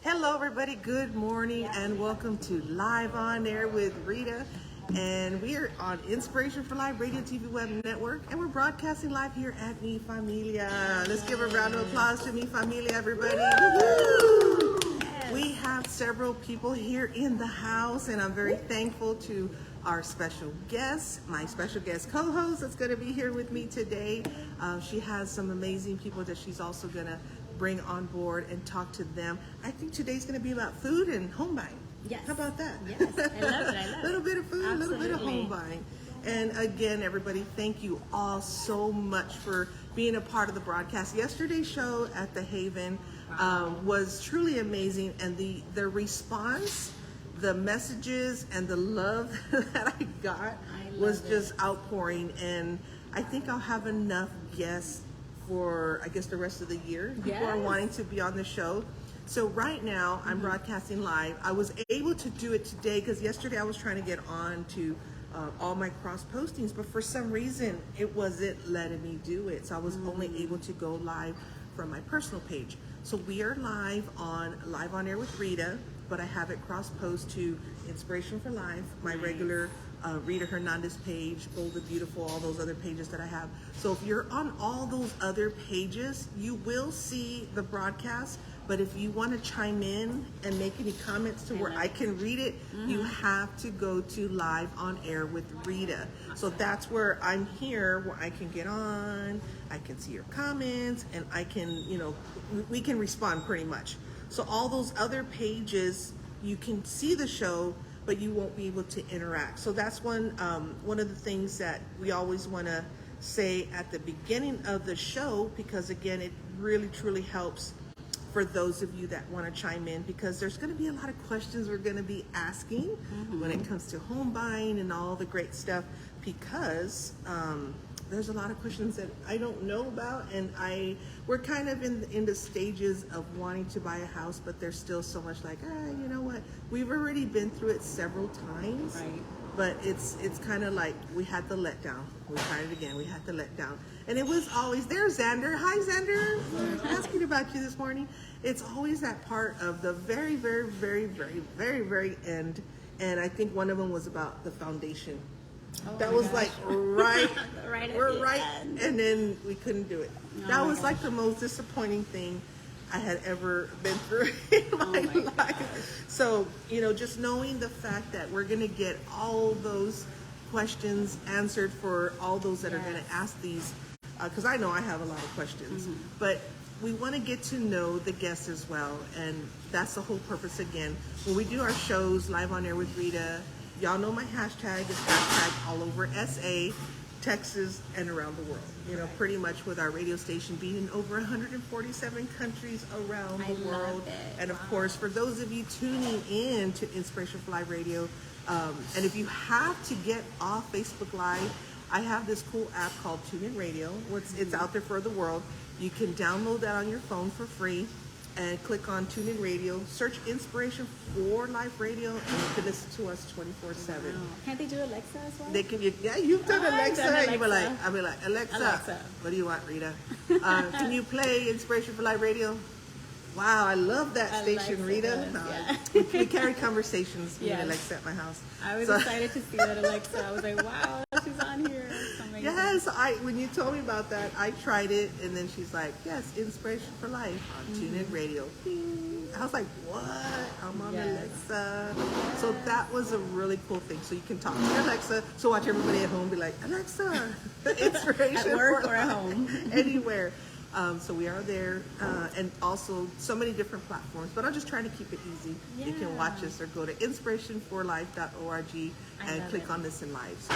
Hello, everybody. Good morning, and welcome to Live on Air with Rita. And we are on Inspiration for Life Radio TV Web Network, and we're broadcasting live here at Mi Familia. Let's give a round of applause to Mi Familia, everybody. Woo-hoo! We have several people here in the house, and I'm very thankful to our special guest, my special guest co-host that's going to be here with me today. She has some amazing people that she's also going to bring on board and talk to them. I think today's going to be about food and home buying. Yes. How about that? Yes, I love it. A little bit of food, a little bit of Absolutely. home buying. And again, everybody, thank you all so much for being a part of the broadcast. Yesterday's show at the Haven was truly amazing, and the response, the messages, and the love that I got was just outpouring. And I think I'll have enough guests for, I guess, the rest of the year. People are wanting to be on the show. So right now, I'm broadcasting live. I was able to do it today because yesterday I was trying to get on to all my cross postings, but for some reason it wasn't letting me do it. So I was only able to go live from my personal page. So we are live on Air with Rita, but I have it cross post to Inspiration for Life, my regular Rita Hernandez page, Bold and Beautiful, all those other pages that I have. So if you're on all those other pages, you will see the broadcast. But if you want to chime in and make any comments to where I can read it, you have to go to Live on Air with Rita. So that's where I'm here, where I can get on, I can see your comments, and I can, we can respond pretty much. So all those other pages, you can see the show, but you won't be able to interact. So that's one of the things that we always want to say at the beginning of the show, because again, it really truly helps for those of you that want to chime in, because there's going to be a lot of questions we're going to be asking when it comes to home buying and all the great stuff, because there's a lot of questions that I don't know about, and we're kind of in the stages of wanting to buy a house, but there's still so much like, you know what, we've already been through it several times, right? But it's kind of like we had the letdown. We tried it again. We had the letdown, and it was always there. Xander, hi Xander. I'm asking about you this morning. It's always that part of the very, very, very, very, very, very end, and I think one of them was about the foundation. That was like right, we're right, and then we couldn't do it. That was like the most disappointing thing I had ever been through in my life. So, just knowing the fact that we're going to get all those questions answered for all those that are going to ask these, because I know I have a lot of questions, but we want to get to know the guests as well. And that's the whole purpose again. When we do our shows live on air with Rita, y'all know my hashtag is hashtag all over SA, Texas, and around the world. Pretty much with our radio station being in over 147 countries around the world. And of course, for those of you tuning in to Inspiration for Live Radio, and if you have to get off Facebook Live, I have this cool app called TuneIn Radio. It's out there for the world. You can download that on your phone for free and click on TuneIn Radio, search Inspiration for Life Radio, and you can listen to us 24/7. Can't they do Alexa as well? They can. Yeah, you've done Alexa. Alexa. I'll be like, Alexa, what do you want, Rita? Can you play Inspiration for Life Radio? Wow, I love that station, Rita. We carry conversations with Alexa at my house. I was excited to see that Alexa. I was like, wow, she's on here. Yes, when you told me about that, I tried it, and then she's like, yes, Inspiration for Life on TuneIn Radio. Ding. I was like, what? I'm on Alexa. So that was a really cool thing. So you can talk to Alexa. So watch everybody at home be like, Alexa, Inspiration at work for or at Life. home. Anywhere. So we are there, and also so many different platforms, but I'm just trying to keep it easy. You can watch us or go to inspirationforlife.org and click on Listen Live. So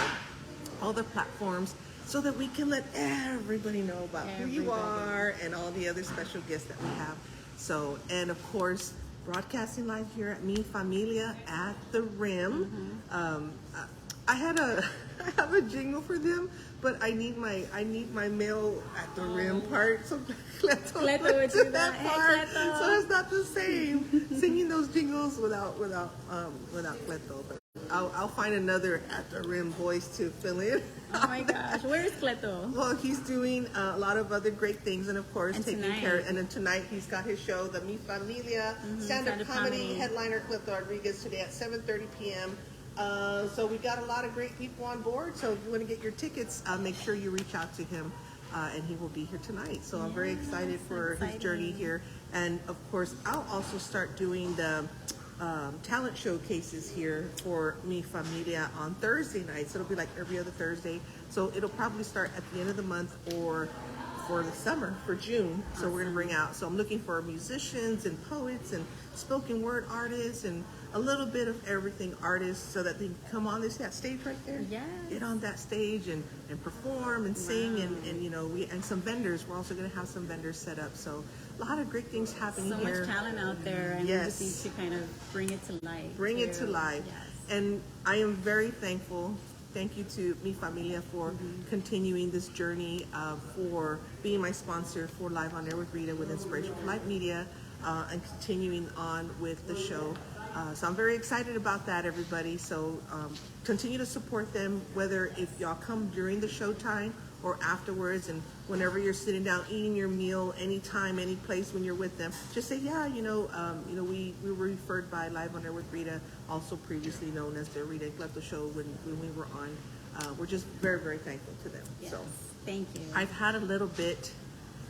all the platforms, so that we can let everybody know about who you are and all the other special guests that we have. So, and of course, broadcasting live here at Mi Familia at the Rim. I have a jingle for them, but I need my mail at the rim part. So Cleto would do that part. So it's not the same singing those jingles without Cleto. But I'll find another at the rim voice to fill in. Oh my gosh, where is Cleto? Well, he's doing a lot of other great things, and of course, And taking tonight. care. And then tonight, he's got his show, the Mi Familia stand-up stand-up comedy comedy. headliner Cliff Rodriguez today at 7:30 p.m. So we got a lot of great people on board. So if you want to get your tickets, make sure you reach out to him, and he will be here tonight. So I'm very excited for his journey here. And of course, I'll also start doing the talent showcases here for Mi Familia on Thursday nights. It'll be like every other Thursday. So it'll probably start at the end of the month or for the summer, for June. So we're going to bring out, so I'm looking for musicians and poets and spoken word artists and a little bit of everything artists so that they can come on that stage right there. Yes. Get on that stage and perform and sing and you know, and some vendors. We're also going to have some vendors set up. So a lot of great things happening So here. much talent out there, and Yes. we just need to kind of bring it to life. Bring it to too. life. Yes. And I am very thankful. Thank you to Mi Familia for continuing this journey, for being my sponsor for Live on Air with Rita with Inspiration for Life Media, and continuing on with the show. So I'm very excited about that, everybody. So continue to support them, whether if y'all come during the show time or afterwards, and whenever you're sitting down eating your meal, anytime, any place when you're with them, just say, yeah, we were referred by Live on Air with Rita, also previously known as the Rita and Cleto show when we were on. We're just very, very thankful to them. Yes. So Thank you. I've had a little bit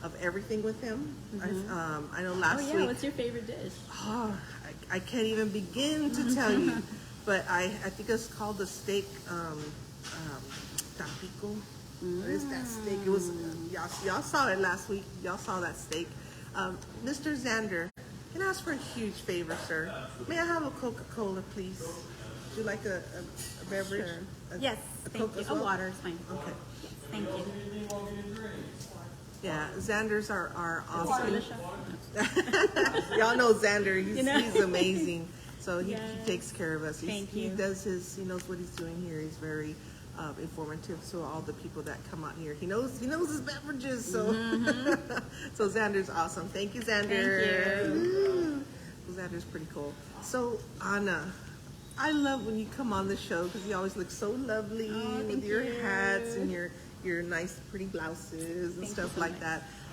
of everything with him. I know last oh yeah, week. what's your favorite dish? Oh, I can't even begin to tell you, but I think it's called the steak tapico. What is that steak? It was y'all saw it last week. Y'all saw that steak. Mr. Xander, can I ask for a huge favor, sir? May I have a Coca-Cola, please? Would you like a beverage? Sure. Yes, a thank Coke you. as A well? water is fine. Okay. Yes, thank you. Yeah, Xanders are For awesome. the show. Y'all know Xander. He's, You know? he's amazing. So he Yes. takes care of us. Thank He you. does he knows what he's doing here. He's very informative to all the people that come out here. He knows his beverages. So so Xander's awesome. Thank you, Xander. Thank you. Woo. Xander's pretty cool. So Anna, I love when you come on the show because you always look so lovely Oh, with thank your you. hats and your nice pretty blouses and Thank stuff you so like much.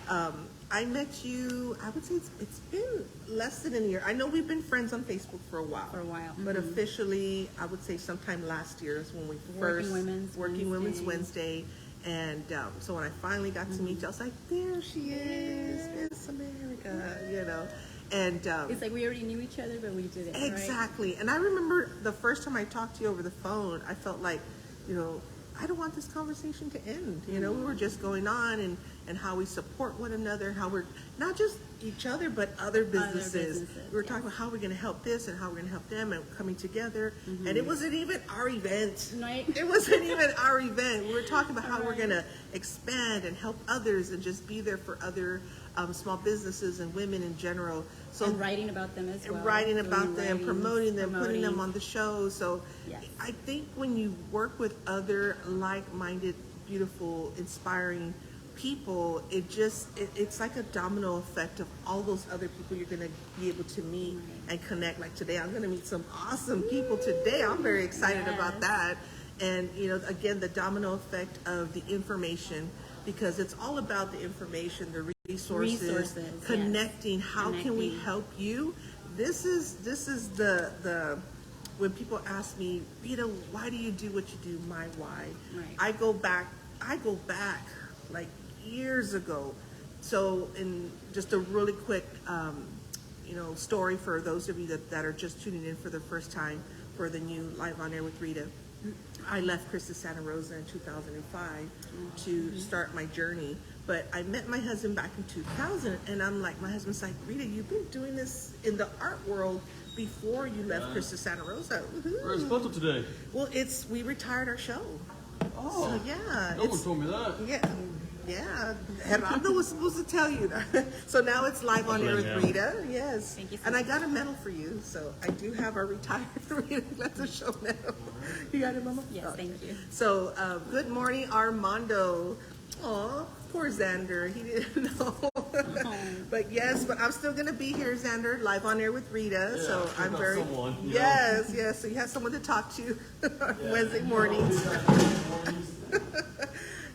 that. I met you, I would say it's been less than a year. I know we've been friends on Facebook for a while. For a while. But officially, I would say sometime last year is when we Working first... Women's Working Women's Wednesday. Wednesday. And so when I finally got to meet you, I was like, there she is, Miss America, you know. And It's like we already knew each other, but we didn't. Right? exactly. And I remember the first time I talked to you over the phone, I felt like, I don't want this conversation to end. We were just going on and how we support one another, how we're not just each other, but other businesses. We were talking about how we're going to help this and how we're going to help them and coming together. And it wasn't even our event. Right. It wasn't even our event. We were talking about how we're going to expand and help others and just be there for other small businesses and women in general. So And writing about them as well. writing Doing about them, writings, promoting them, putting them promoting. on the show. So Yes. I think when you work with other like-minded, beautiful, inspiring people, it's like a domino effect of all those other people you're going to be able to meet and connect. Like today, I'm going to meet some awesome people today. I'm very excited about that. And, again, the domino effect of the information, because it's all about the information, the resources, yes. connecting. How can we Connecting. help you? This is the when people ask me, Rita, why do you do what you do? My why. Right. I go back like years ago. So in just a really quick story for those of you that are just tuning in for the first time for the new Live on Air with Rita. I left Christus Santa Rosa in 2005 to start my journey. But I met my husband back in 2000, and I'm like, my husband's like, Rita, you've been doing this in the art world before you left Christus Santa Rosa. Woohoo. Where's Cleto today? Well, we retired our show. Oh, So yeah, no one told me that. yeah. Gerardo was supposed to tell you that. So now it's Live on Air with Yeah. Rita. Yes. Thank you so And I got a medal for you. So I do have our retired Rita Cleto show medal. You got it, Mama? Yes, Okay. thank you. So good morning, Armando. Oh, poor Xander. He didn't know. But yes, but I'm still going to be here, Xander, live on air with Rita. Yeah, so I'm got very. someone, you know. Yes. So you have someone to talk to Wednesday mornings.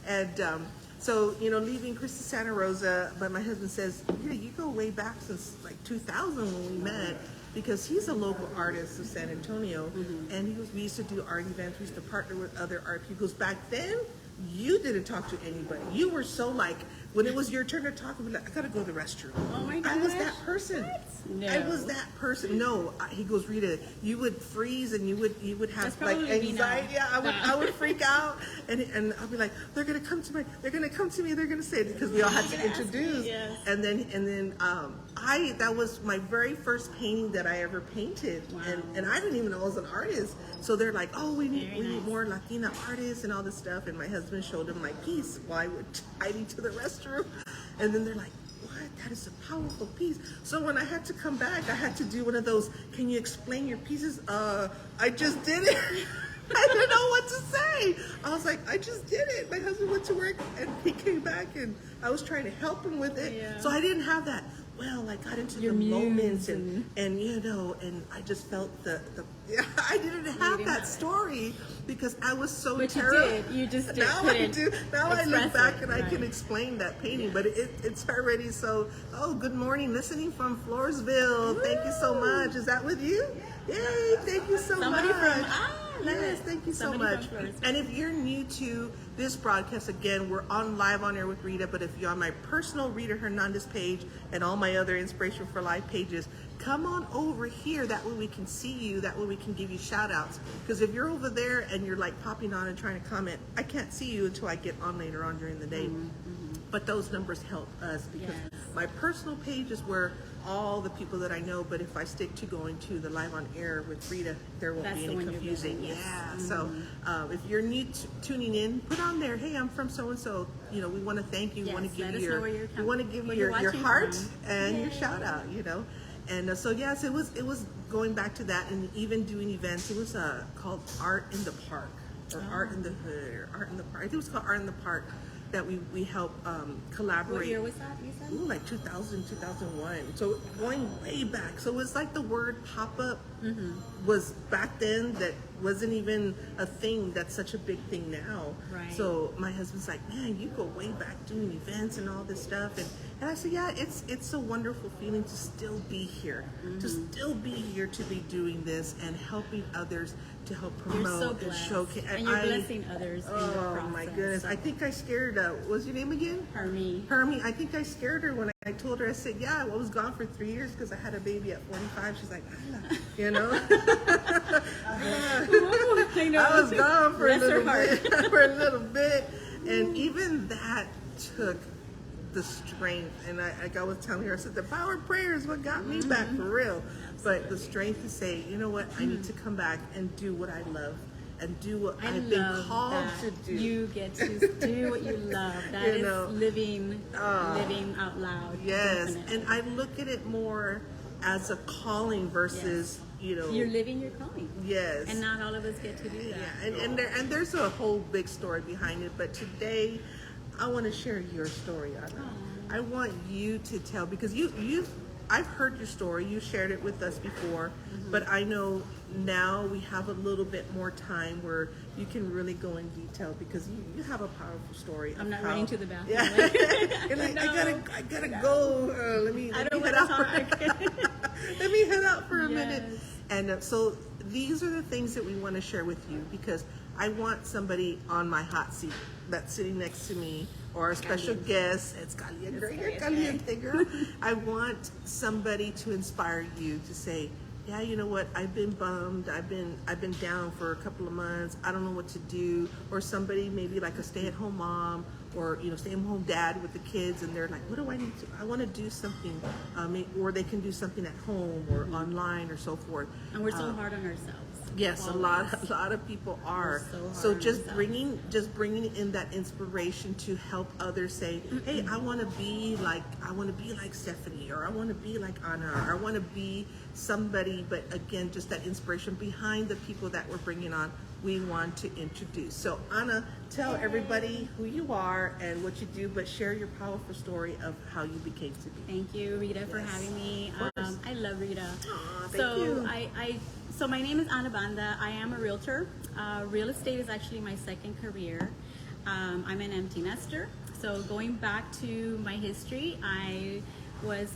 And so, leaving Christie Santa Rosa, but my husband says, yeah, you go way back since like 2000 when we met. Because he's a local artist of San Antonio, and we used to do art events. We used to partner with other art people. Back then, you didn't talk to anybody. You were so like, when it was your turn to talk, we'd be like, I gotta go to the restroom. Oh my I was gosh. that person. No. I was that person. No, he goes, Rita, you would freeze and you would have That's like probably me now. anxiety. Yeah, I would freak out, and I'll be like, they're gonna come to me. They're gonna say it because we all had to introduce. Yes. And then that was my very first painting that I ever painted. Wow. And I didn't even know I was an artist. So they're like, oh, we need nice. more Latina artists and all this stuff. And my husband showed them my piece while I would hiding to the restroom. And then they're like, what? That is a powerful piece. So when I had to come back, I had to do one of those, can you explain your pieces? I just did it. I didn't know what to say. I was like, I just did it. My husband went to work and he came back and I was trying to help him with it. Yeah. So I didn't have that. Well, I got into Your the muse moments and and I just felt I didn't have that story because I was so But you terrible. did. You just did. Now I do. Now I look express back it, and I can right. explain that painting, but it's already so. Oh, good morning, listening from Floresville. Thank you so much. Is that with you? Yay! Thank you so Somebody much. from Yes, thank you so Somebody much. from Floresville. And if you're new to this broadcast, again, we're live on air with Rita, but if you're on my personal Rita Hernandez page and all my other Inspiration for Life pages, come on over here. That way we can see you. That way we can give you shout outs. Because if you're over there and you're like popping on and trying to comment, I can't see you until I get on later on during the day. But those numbers help us because my personal page is where all the people that I know, but if I stick to going to the live on air with Rita, there won't That's be the any one you're confusing. doing, yes. Yeah. So if you're new tuning in, put on there, hey, I'm from so and so. We want to thank you. We want to give you your heart and your shout out. And so yes, it was going back to that and even doing events. It was called Art in the Park or Art in the Hood or Art in the Park. I think it was called Art in the Park. That we help collaborate. What year was that, you said? Ooh, like 2000, 2001. So going way back. So it's like the word pop-up was back then that wasn't even a thing that's such a big thing now. Right. So my husband's like, man, you go way back doing events and all this stuff. And I said, yeah, it's a wonderful feeling to still be here. To still be here to be doing this and helping others to help promote You're so and blessed. showcase. And you're blessing others in the process. Oh my goodness. I think I scared, what was your name again? Hermie. Hermie. I think I scared her when I told her, I said, yeah, I was gone for 3 years because I had a baby at 45. She's like, I know. I was gone for a Bless her little heart. bit, for a little bit. And even that took the strength. And like I was telling her, I said, the power of prayer is what got me back for real. But the strength to say, you know what, I need to come back and do what I love. And do what I've been called to do. You get to do what you love. That is living out loud. Yes, Definitely. and I look at it more as a calling versus, You're living your calling. Yes. And not all of us get to do that. Yeah, and there's a whole big story behind it. But today, I want to share your story, Anna. I want you to tell because I've heard your story. You shared it with us before, but I know now we have a little bit more time where you can really go in detail because you have a powerful story. I'm not running to the bathroom. Yeah. You're like, I gotta go. Let me head out. Let me head out for a minute. And so these are the things that we want to share with you because I want somebody on my hot seat that's sitting next to me or a special guest. It's caliente, girl. You're caliente, girl. I want somebody to inspire you to say, yeah, you know what? I've been bummed. I've been down for a couple of months. I don't know what to do. Or somebody maybe like a stay-at-home mom or stay-at-home dad with the kids, and they're like, what do I need to? I want to do something, or they can do something at home or online or so forth. And we're so hard on ourselves. Yes, a lot of people are. So just bringing in that inspiration to help others say, hey, I want to be like Stephanie, or I want to be like Anna, or I want to be somebody. But again, just that inspiration behind the people that we're bringing on, we want to introduce. So Anna, tell everybody who you are and what you do, but share your powerful story of how you became to be. Thank you, Rita, for having me. I love Rita. Aw, thank you. So my name is Anna Banda. I am a realtor. Real estate is actually my second career. I'm an empty nester. So going back to my history, I was,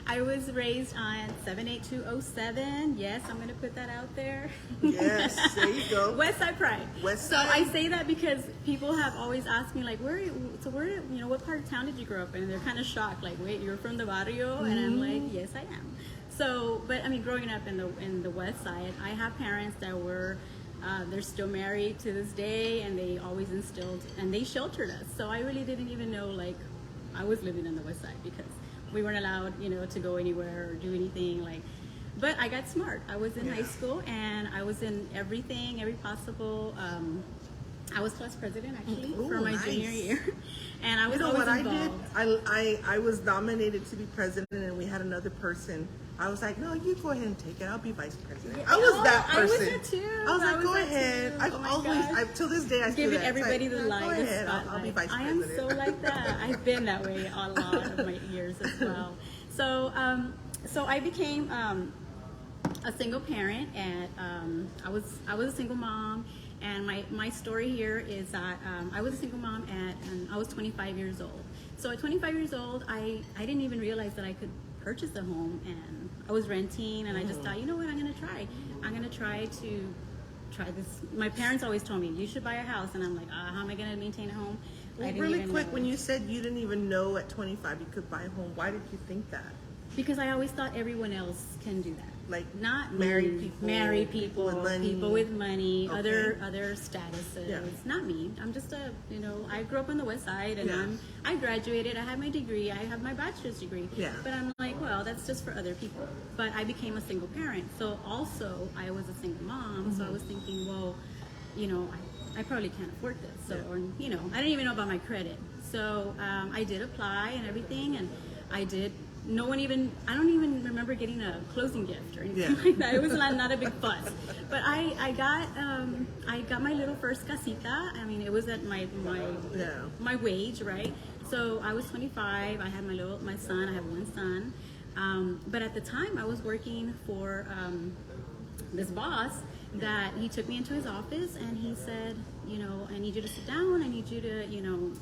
I was raised on 78207. Yes, I'm going to put that out there. Yes, there you go. West Side Pride. West So Side. I say that because people have always asked me, like, what part of town did you grow up in? And they're kind of shocked, like, wait, you're from the barrio? And I'm like, yes, I am. So, but I mean, growing up in the West Side, I have parents that were, they're still married to this day, and they always instilled, and they sheltered us. So I really didn't even know, like, I was living in the West Side because we weren't allowed, to go anywhere or do anything like. But I got smart. I was in high school, and I was in everything, every possible. I was class president actually for my junior year, and I was always involved. I was nominated to be president, and we had another person. I was like, no, you go ahead and take it. I'll be vice president. Yeah. I was that person. I was that too. I was like, go ahead. I've always, till this day, I still giving that. everybody like, the line. Go ahead. I'll be vice president. I am so like that. I've been that way a lot of my years as well. So, so I became a single parent, and I was a single mom. And my story here is that I was a single mom and I was 25 years old. So at 25 years old, I didn't even realize that I could purchase a home, and I was renting, and I just thought, you know what, I'm gonna try this. My parents always told me, you should buy a house, and I'm like, how am I gonna maintain a home? Well, really quick, when you said you didn't even know at 25 you could buy a home, why did you think that? Because I always thought everyone else can do that. Like not married me. people, married people with money, Okay. other statuses. Yeah. Not me. I'm just I grew up on the West Side, and I graduated. I have my degree. I have my bachelor's degree. Yeah. But I'm like, well, that's just for other people. But I became a single parent, so also I was a single mom. So I was thinking, well, I probably can't afford this. So, or I didn't even know about my credit. So I did apply and everything, and I did. I don't even remember getting a closing gift or anything like that. It was not a big fuss. But I got my little first casita. I mean, it was at my wage, right? So I was 25. I had my son. I have one son. But at the time, I was working for this boss that he took me into his office, and he said, I need you to sit down. I need you to,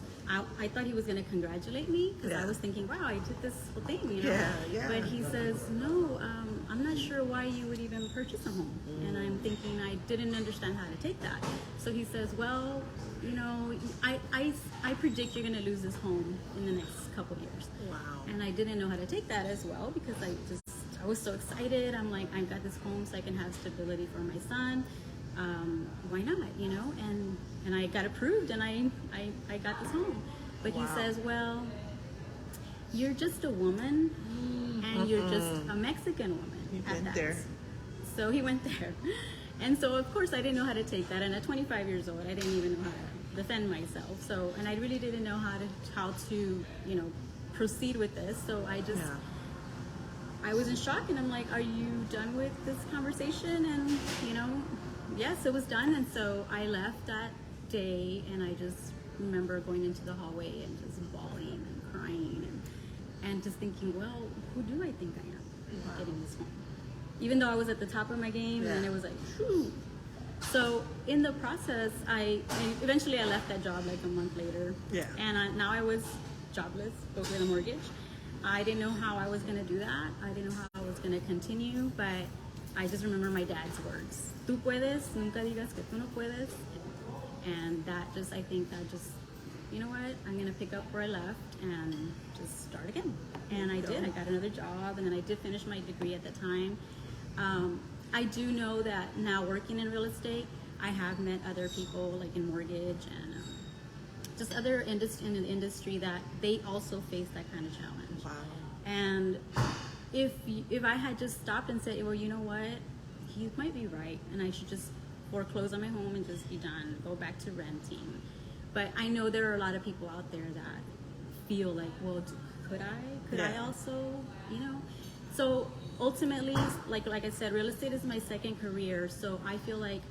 I thought he was going to congratulate me because I was thinking, wow, I did this whole thing, Yeah. But he says, no, I'm not sure why you would even purchase a home. And I'm thinking, I didn't understand how to take that. So he says, well, I predict you're going to lose this home in the next couple of years. Wow. And I didn't know how to take that as well because I was so excited. I'm like, I got this home so I can have stability for my son. Why not, And I got approved, and I got this home. But he says, well, you're just a woman, and you're just a Mexican woman. He went there. So he went there. And so, of course, I didn't know how to take that. And at 25 years old, I didn't even know how to defend myself. So, and I really didn't know how to proceed with this. So I was in shock, and I'm like, are you done with this conversation? And, yes, it was done. And so I left that day, and I just remember going into the hallway and just bawling and crying and just thinking, well, who do I think I am getting this home? Even though I was at the top of my game, and it was like, whew. So in the process, eventually I left that job like a month later. Yeah. And now I was jobless, but with a mortgage. I didn't know how I was going to do that. I didn't know how I was going to continue, but I just remember my dad's words. Tú puedes, nunca digas que tú no puedes. And I think you know what? I'm going to pick up where I left and just start again. And I did. I got another job, and then I did finish my degree at the time. I do know that now working in real estate, I have met other people like in mortgage and just other in the industry that they also face that kind of challenge. Wow. And if I had just stopped and said, well, you know what, he might be right, and I should just foreclose on my home and just be done, go back to renting. But I know there are a lot of people out there that feel like, well, could I also, you know? So ultimately, like I said, real estate is my second career. So I feel like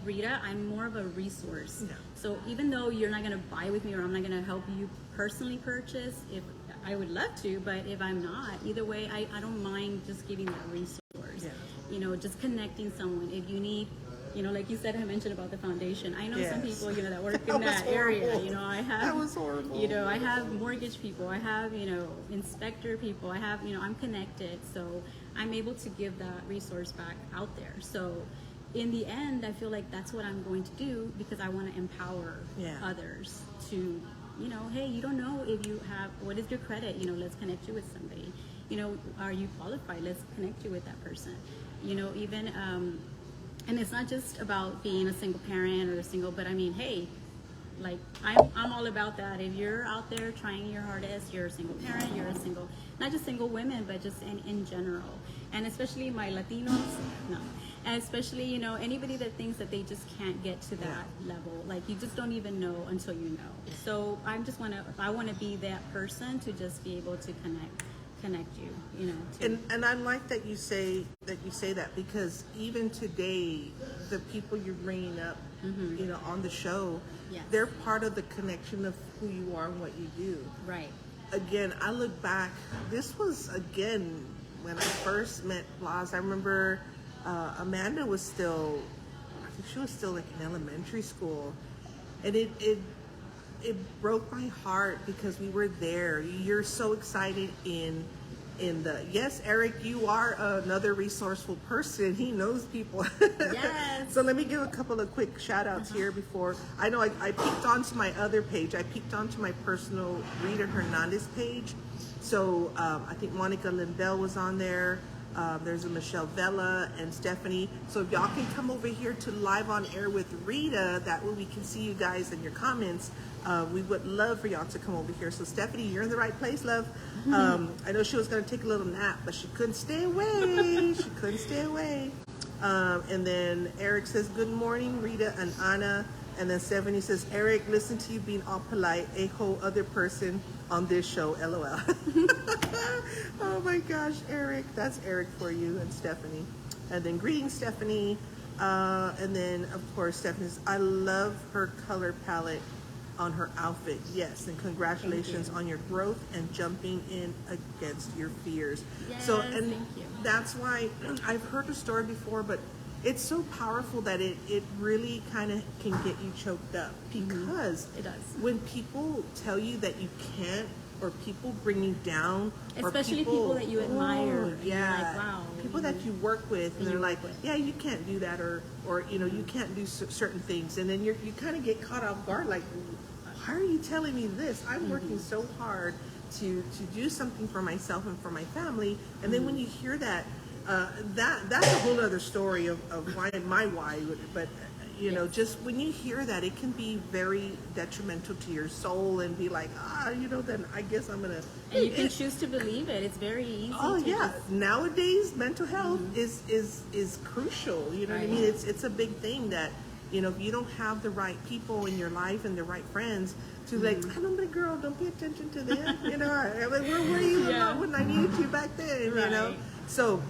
Rita, I'm more of a resource. Yeah. So even though you're not going to buy with me, or I'm not going to help you personally purchase, if I would love to, but if I'm not, either way, I don't mind just giving that resource. Yeah. You know, just connecting someone. If you need, you know, like you said, I mentioned about the foundation. I know some people, you know, that work in that area. You know, I have. That was horrible. You know, I have mortgage people. I have, you know, inspector people. I have, you know, I'm connected, so I'm able to give that resource back out there. So, in the end, I feel like that's what I'm going to do, because I want to empower others to, you know, hey, you don't know if you have, what is your credit? You know, let's connect you with somebody. You know, are you qualified? Let's connect you with that person. You know, even, and it's not just about being a single parent or a single, but I mean, hey, like I'm all about that. If you're out there trying your hardest, you're a single parent, you're a single, not just single women, but just in general. And especially my Latinos, no. And especially, you know, anybody that thinks that they just can't get to that level, like you just don't even know until you know. So I want to be that person to just be able to connect you, you know. And I like that you say that, because even today, the people you're bringing up, you know, on the show, they're part of the connection of who you are and what you do. Right. Again, I look back, this was, again, when I first met Blas. I remember Amanda was still, I think she was still like in elementary school. And it broke my heart, because we were there. You're so excited in the, yes, Eric, you are another resourceful person. He knows people. Yes. So let me give a couple of quick shout outs here before. I know I peeked onto my other page. I peeked onto my personal Rita Hernandez page. So I think Monica Lindell was on there. There's a Michelle Vela and Stephanie. So if y'all can come over here to Live on Air with Rita, that way we can see you guys in your comments. We would love for y'all to come over here. So Stephanie, you're in the right place, love. I know she was going to take a little nap, but she couldn't stay away. She couldn't stay away. And then Eric says, good morning, Rita and Anna. And then Stephanie says, Eric, listen to you being all polite, a whole other person on this show, LOL. Oh my gosh, Eric. That's Eric for you and Stephanie. And then greetings, Stephanie. And then, of course, Stephanie says, I love her color palette on her outfit. Yes, and congratulations on your growth and jumping in against your fears. Yes, so, and thank you. That's why I've heard the story before, but it's so powerful that it really kind of can get you choked up, because it does. When people tell you that you can't, or people bring you down, especially people that you admire. And yeah, you're like, wow. People that you work with, and they're like, yeah, you can't do that, or you know, you can't do certain things, and then you kind of get caught off guard, like, why are you telling me this? I'm working so hard to do something for myself and for my family, and then when you hear that, that's a whole other story of why, but you know, just when you hear that, it can be very detrimental to your soul, and be like, you know, then I guess I'm gonna. And you can choose to believe it. It's very easy. Oh to yeah, just... nowadays mental health is crucial. You know what I mean? It's a big thing that, you know, if you don't have the right people in your life and the right friends to like, I don't know, girl, don't pay attention to them. You know, where were you when I needed you back then? You know, so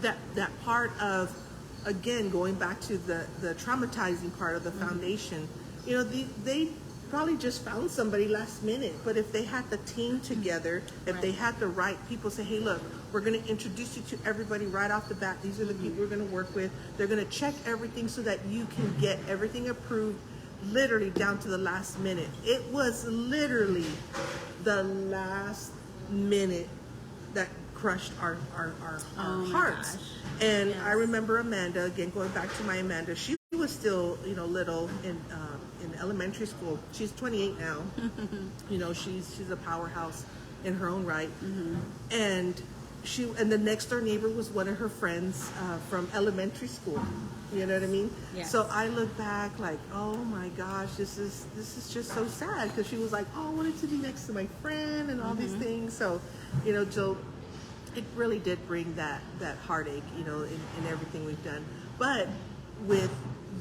that part of, again, going back to the traumatizing part of the foundation, you know, they probably just found somebody last minute, but if they had the team together, if they had the right people say, hey, look, we're going to introduce you to everybody right off the bat. These are the people we're going to work with. They're going to check everything so that you can get everything approved, literally down to the last minute. It was literally the last minute that crushed our hearts. Gosh. And I remember Amanda, again, going back to my Amanda, she was still, you know, little in elementary school. She's 28 now. You know, she's a powerhouse in her own right. And the next door neighbor was one of her friends from elementary school. You know what I mean? Yes. So I look back like, oh my gosh, this is just so sad, because she was like, oh, I wanted to be next to my friend and all these things. So, you know, it really did bring that heartache, in everything we've done. But with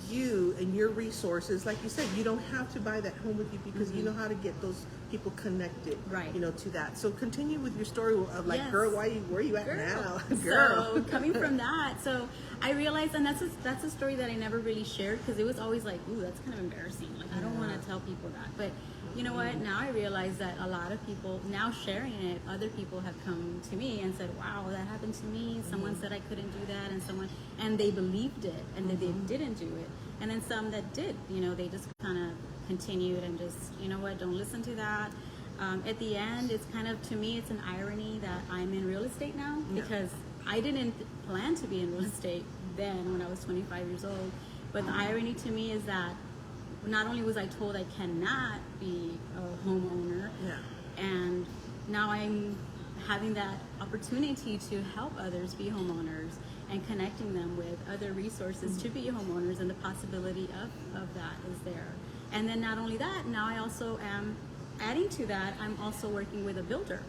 you and your resources, like you said, you don't have to buy that home with you because you know how to get those people connected, Right. To that. So continue with your story of like, Yes. girl, where are you at Girl. now, So coming from that, so I realized, and that's a story that I never really shared because it was always like, ooh, that's kind of embarrassing. Like I don't want to tell people that, but you know what? Now I realize that a lot of people now sharing it, other people have come to me and said, wow, that happened to me. Someone said I couldn't do that, and they believed it, and that they didn't do it. And then some that did, they just kind of continued and just, you know what, don't listen to that. At the end, it's kind of, to me, it's an irony that I'm in real estate now because I didn't plan to be in real estate then when I was 25 years old. But the irony to me is that not only was I told I cannot be a homeowner, and now I'm having that opportunity to help others be homeowners and connecting them with other resources to be homeowners, and the possibility of that is there. And then not only that, now I also am adding to that, I'm also working with a builder.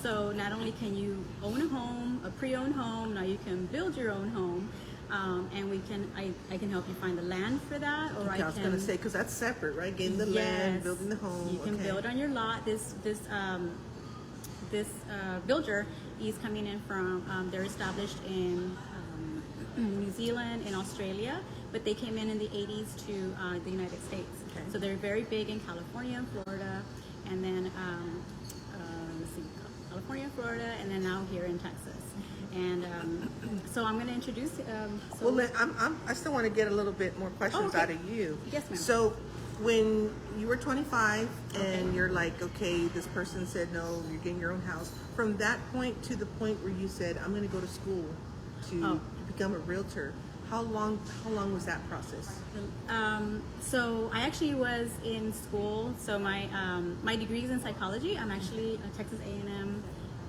So not only can you own a home, a pre-owned home, now you can build your own home. And I can help you find the land for that, or I was going to say, because that's separate, right? Getting the land, building the home. You can build on your lot. This builder is coming in from, they're established in New Zealand and Australia, but they came in the 80s to the United States. Okay. So they're very big in California and Florida, and then California, Florida, and then now here in Texas. And so I'm going to introduce. I still want to get a little bit more questions out of you. Yes, ma'am. So when you were 25 and you're like, okay, this person said no, you're getting your own house. From that point to the point where you said, I'm going to go to school to become a realtor. How long was that process? So I actually was in school. So my degree is in psychology. I'm actually a Texas A&M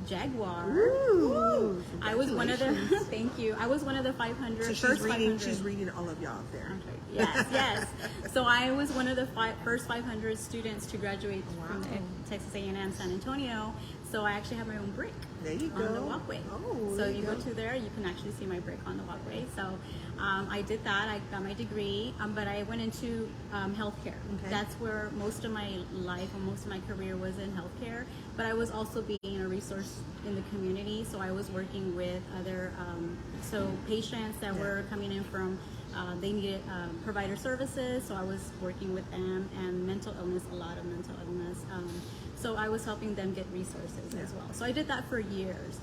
Jaguar. Ooh, I was one of the thank you. I was one of the 500. So she's reading all of y'all out there. Okay. Yes. So I was one of the first 500 students to graduate from Texas A&M San Antonio. So I actually have my own brick there you on go. the walkway. Oh, so you go to there, you can actually see my brick on the walkway. So I did that. I got my degree, but I went into healthcare. Okay. That's where most of my life and most of my career was in healthcare. But I was also being a resource in the community. So I was working with other patients that were coming in from. They needed provider services, so I was working with them, and mental illness, a lot of mental illness. So I was helping them get resources as well. So I did that for years.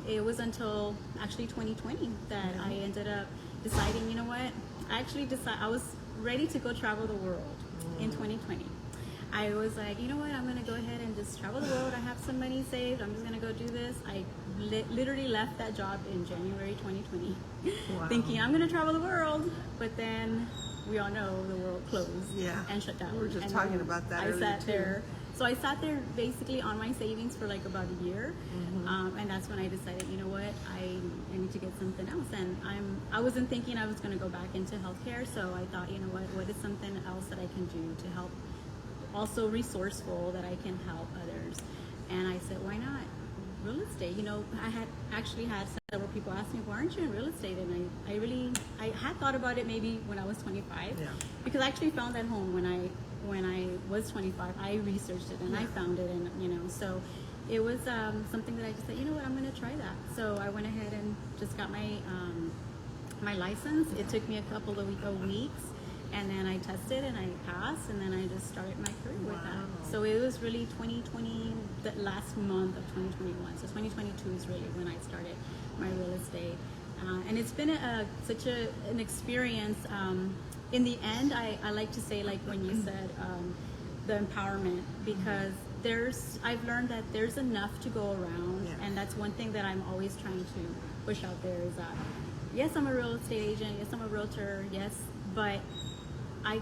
It was until actually 2020 that I ended up deciding, you know what? I was ready to go travel the world in 2020. I was like, you know what? I'm going to go ahead and just travel the world. I have some money saved. I'm just going to go do this. I literally left that job in January 2020 thinking I'm going to travel the world. But then we all know the world closed and shut down. We were just talking about that earlier too. So I sat there basically on my savings for like about a year. And that's when I decided, you know what, I need to get something else. And I wasn't thinking I was going to go back into healthcare. So I thought, you know what is something else that I can do to help, also resourceful, that I can help others. And I said, why not real estate? I had actually had several people ask me, why aren't you in real estate? And I had thought about it maybe when I was 25, because I actually found that home when I was 25. I researched it and I found it, and so it was something that I just said, you know what, I'm going to try that. So I went ahead and just got my license. It took me a couple of weeks. And then I tested and I passed, and then I just started my career with that. So it was really 2020, the last month of 2021. So 2022 is really when I started my real estate. And it's been such an experience. In the end, I like to say, like when you said the empowerment, because I've learned that there's enough to go around. And that's one thing that I'm always trying to push out there is that, yes, I'm a real estate agent. Yes, I'm a realtor. Yes, but I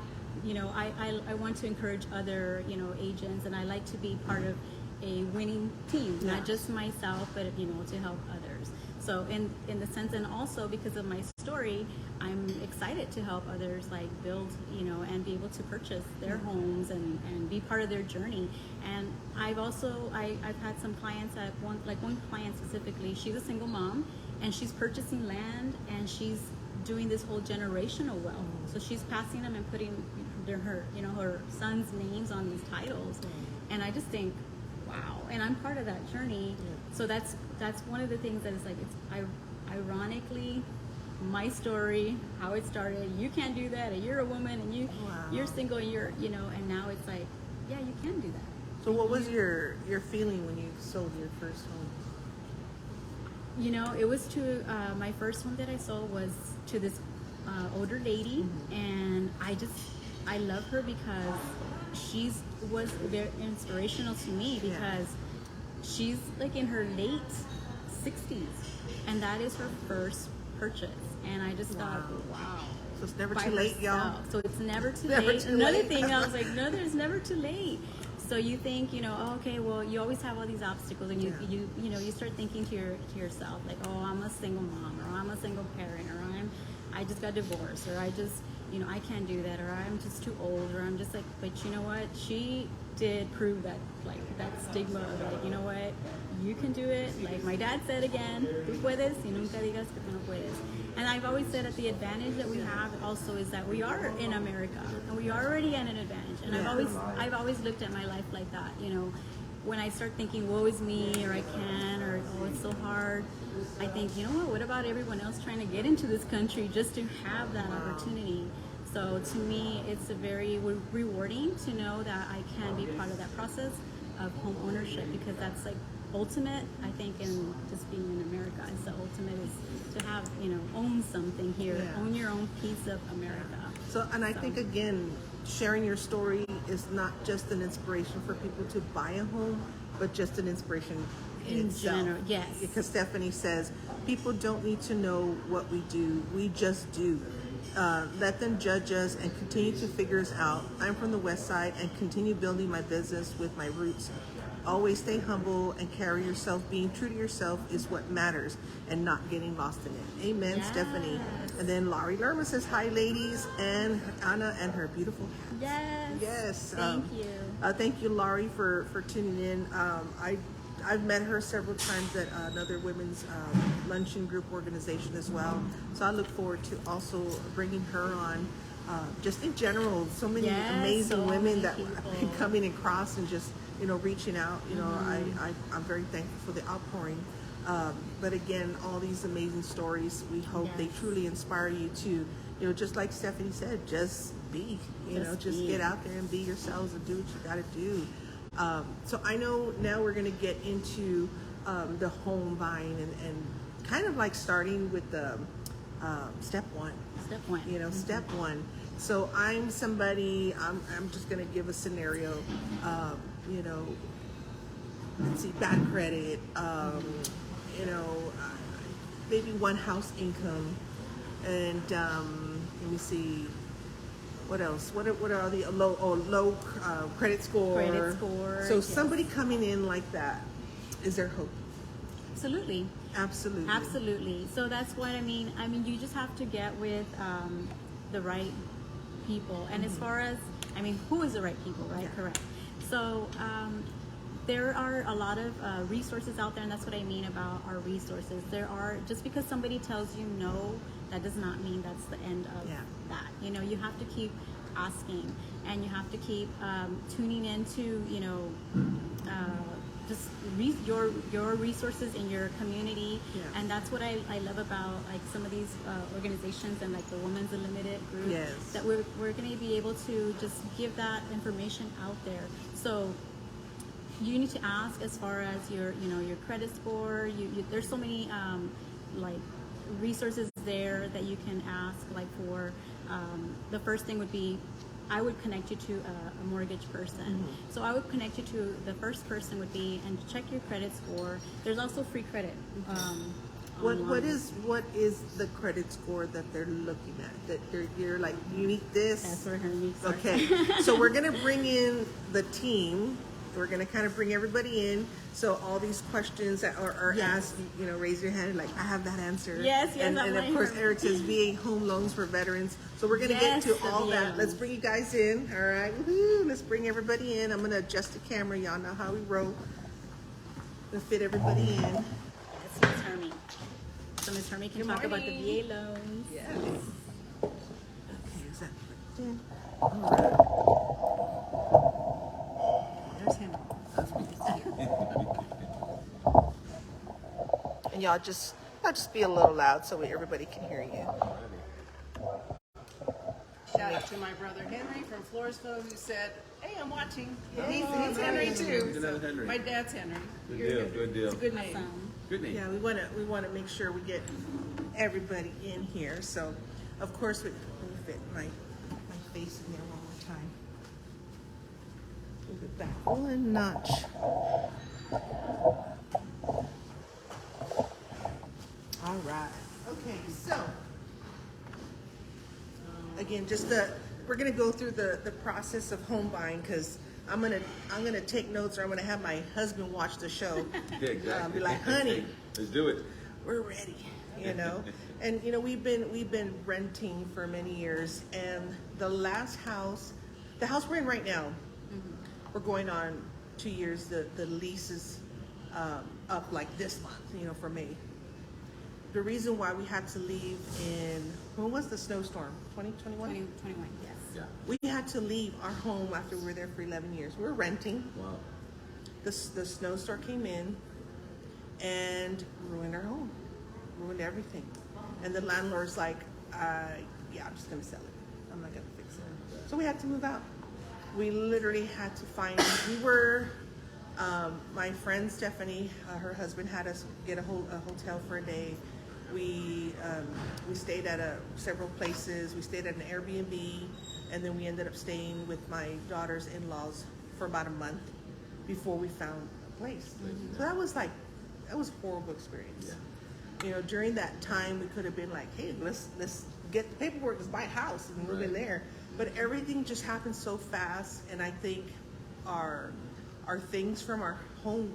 want to encourage other, agents, and I like to be part of a winning team, Yeah. not just myself, but to help others. So in the sense, and also because of my story, I'm excited to help others like build, and be able to purchase their homes and be part of their journey. And I've had some clients that one client specifically, she's a single mom and she's purchasing land and she's doing this whole generational wealth. So she's passing them and putting her son's names on these titles. And I just think, wow. And I'm part of that journey. So that's one of the things that is like, it's ironically my story, how it started. You can't do that, and you're a woman, and you're single, and and now it's like, yeah, you can do that. So what was your feeling when you sold your first home? It was to my first home that I sold was to this older lady, and I love her because she was very inspirational to me because she's like in her late 60s, and that is her first purchase. And I just thought, wow. So it's never By too late, y'all. herself. So it's never too Never late. too Another late. thing, I was like, no, there's never too late. So you think, okay, well, you always have all these obstacles, and you start thinking to yourself, like, oh, I'm a single mom, or I'm a single parent, or I just got divorced, or I just, I can't do that, or I'm just too old, or I'm just like, but you know what? She did prove that, like, that stigma of, like, you know what? You can do it. Like my dad said again, tú puedes y nunca digas que tú no puedes. And I've always said that the advantage that we have also is that we are in America, and we are already at an advantage. And I've always looked at my life like that. When I start thinking, woe is me, or I can, or oh, it's so hard, I think, what about everyone else trying to get into this country just to have that opportunity? So to me, it's a very rewarding to know that I can be part of that process of home ownership, because that's like ultimate, I think, in just being in America. It's the ultimate is to have, own something here, own your own piece of America. So, and I think again, sharing your story is not just an inspiration for people to buy a home, but just an inspiration in itself. General, yes. Because Stephanie says, people don't need to know what we do, we just do. Let them judge us and continue to figure us out. I'm from the West Side and continue building my business with my roots. Always stay humble and carry yourself. Being true to yourself is what matters, and not getting lost in it. Amen, Yes. Stephanie. And then Laurie Lerma says, hi, ladies, and Anna and her beautiful hands. Yes. Yes. Thank you. Thank you, Laurie, for tuning in. I've met her several times at another women's luncheon group organization as well. So I look forward to also bringing her on. Just in general, so many amazing so women many that have been people. coming across and just reaching out. I'm very thankful for the outpouring. But again, all these amazing stories, we hope they truly inspire you to, just like Stephanie said, just be, just be. get out there and be yourselves and do what you got to do. So I know now we're going to get into the home buying and kind of like starting with the step one. Step one. Step one. So I'm somebody, I'm just going to give a scenario, let's see, bad credit, maybe one house income, and let me see, what else? What are the low credit score? Credit score. So yes. somebody coming in like that, is there hope? Absolutely. Absolutely. Absolutely. So that's what I mean. You just have to get with the right people. And as far as, who is the right people, right? Yeah. Correct. So there are a lot of resources out there, and that's what I mean about our resources. There are, just because somebody tells you no, that does not mean that's the end of that. You have to keep asking, and you have to keep tuning into, just your resources in your community. And that's what I love about like some of these organizations and like the Women's Unlimited group, that we're going to be able to just give that information out there. So you need to ask as far as your credit score. There's so many like resources there that you can ask, like for the first thing would be, I would connect you to a mortgage person. So I would connect you to the first person would be, and check your credit score. There's also free credit. What is the credit score that they're looking at? That you're like, you need this? That's where Hermie starts. Okay, so we're gonna bring in the team, We're going to kind of bring everybody in. So all these questions that are asked, raise your hand like, I have that answer. Yes, And I'm of like course, her. Eric says VA home loans for veterans. So we're going to get to all that. Let's bring you guys in. All right. Woo-hoo. Let's bring everybody in. I'm going to adjust the camera. Y'all know how we roll. To fit everybody in. That's Miss Hermie. So Miss Hermie can talk about the VA loans. Yes. Okay, is that clicked in? All right. There's him. And y'all just be a little loud so everybody can hear you. Shout out to my brother Henry from Floresville who said, "Hey, I'm watching." He's Henry too. Another Henry. My dad's Henry. Good deal. Good deal. It's a good name. Awesome. Good name. Yeah, we want to make sure we get everybody in here. So, of course, let me fit my face in there one more time. Move it back one notch. All right. Okay, so again, we're gonna go through the process of home buying because I'm gonna take notes, or I'm gonna have my husband watch the show. Yeah, exactly. Be like, honey, Let's do it. we're ready, And we've been renting for many years, and the house we're in right now, we're going on 2 years. The lease is up like this month, for May. The reason why we had to leave when was the snowstorm? 2021? 2021, yes. Yeah. We had to leave our home after we were there for 11 years. We were renting. Wow. The snowstorm came in and ruined our home, ruined everything. And the landlord's like, I'm just gonna sell it. I'm not gonna fix it. So we had to move out. We literally had to my friend Stephanie, her husband had us get a hotel for a day. We stayed at several places. We stayed at an Airbnb, and then we ended up staying with my daughter's in-laws for about a month before we found a place. So that was a horrible experience. Yeah. During that time, we could have been like, hey, let's get the paperwork, let's buy a house and move in there. But everything just happened so fast, and I think our things from our home,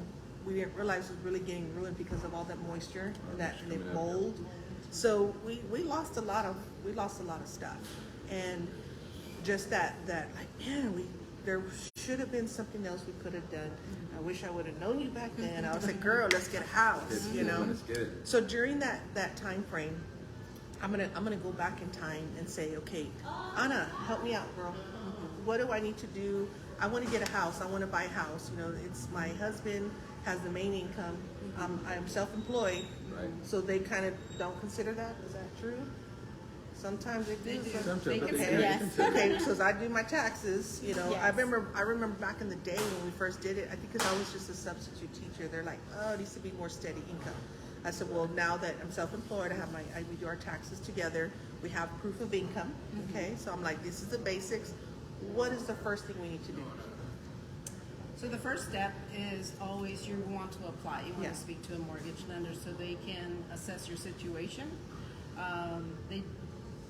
we didn't realize was really getting ruined because of all that moisture and that mold. So we lost a lot of stuff, and just that there should have been something else we could have done. I wish I would have known you back then. I was like, girl, let's get a house, Let's get it. So during that time frame, I'm gonna go back in time and say, okay, Anna, help me out, girl. What do I need to do? I want to get a house. I want to buy a house. It's my husband has the main income. I'm self-employed, Right. so they kind of don't consider that. Is that true? Sometimes they do. Sometimes They they consider can Yes. consider it. Okay, because I do my taxes. Yes. I remember back in the day when we first did it. I think because I was just a substitute teacher, they're like, oh, it needs to be more steady income. I said, well, now that I'm self-employed, we do our taxes together. We have proof of income. Okay, so I'm like, this is the basics. What is the first thing we need to do? So the first step is always you want to apply. You want Yeah. to speak to a mortgage lender so they can assess your situation. They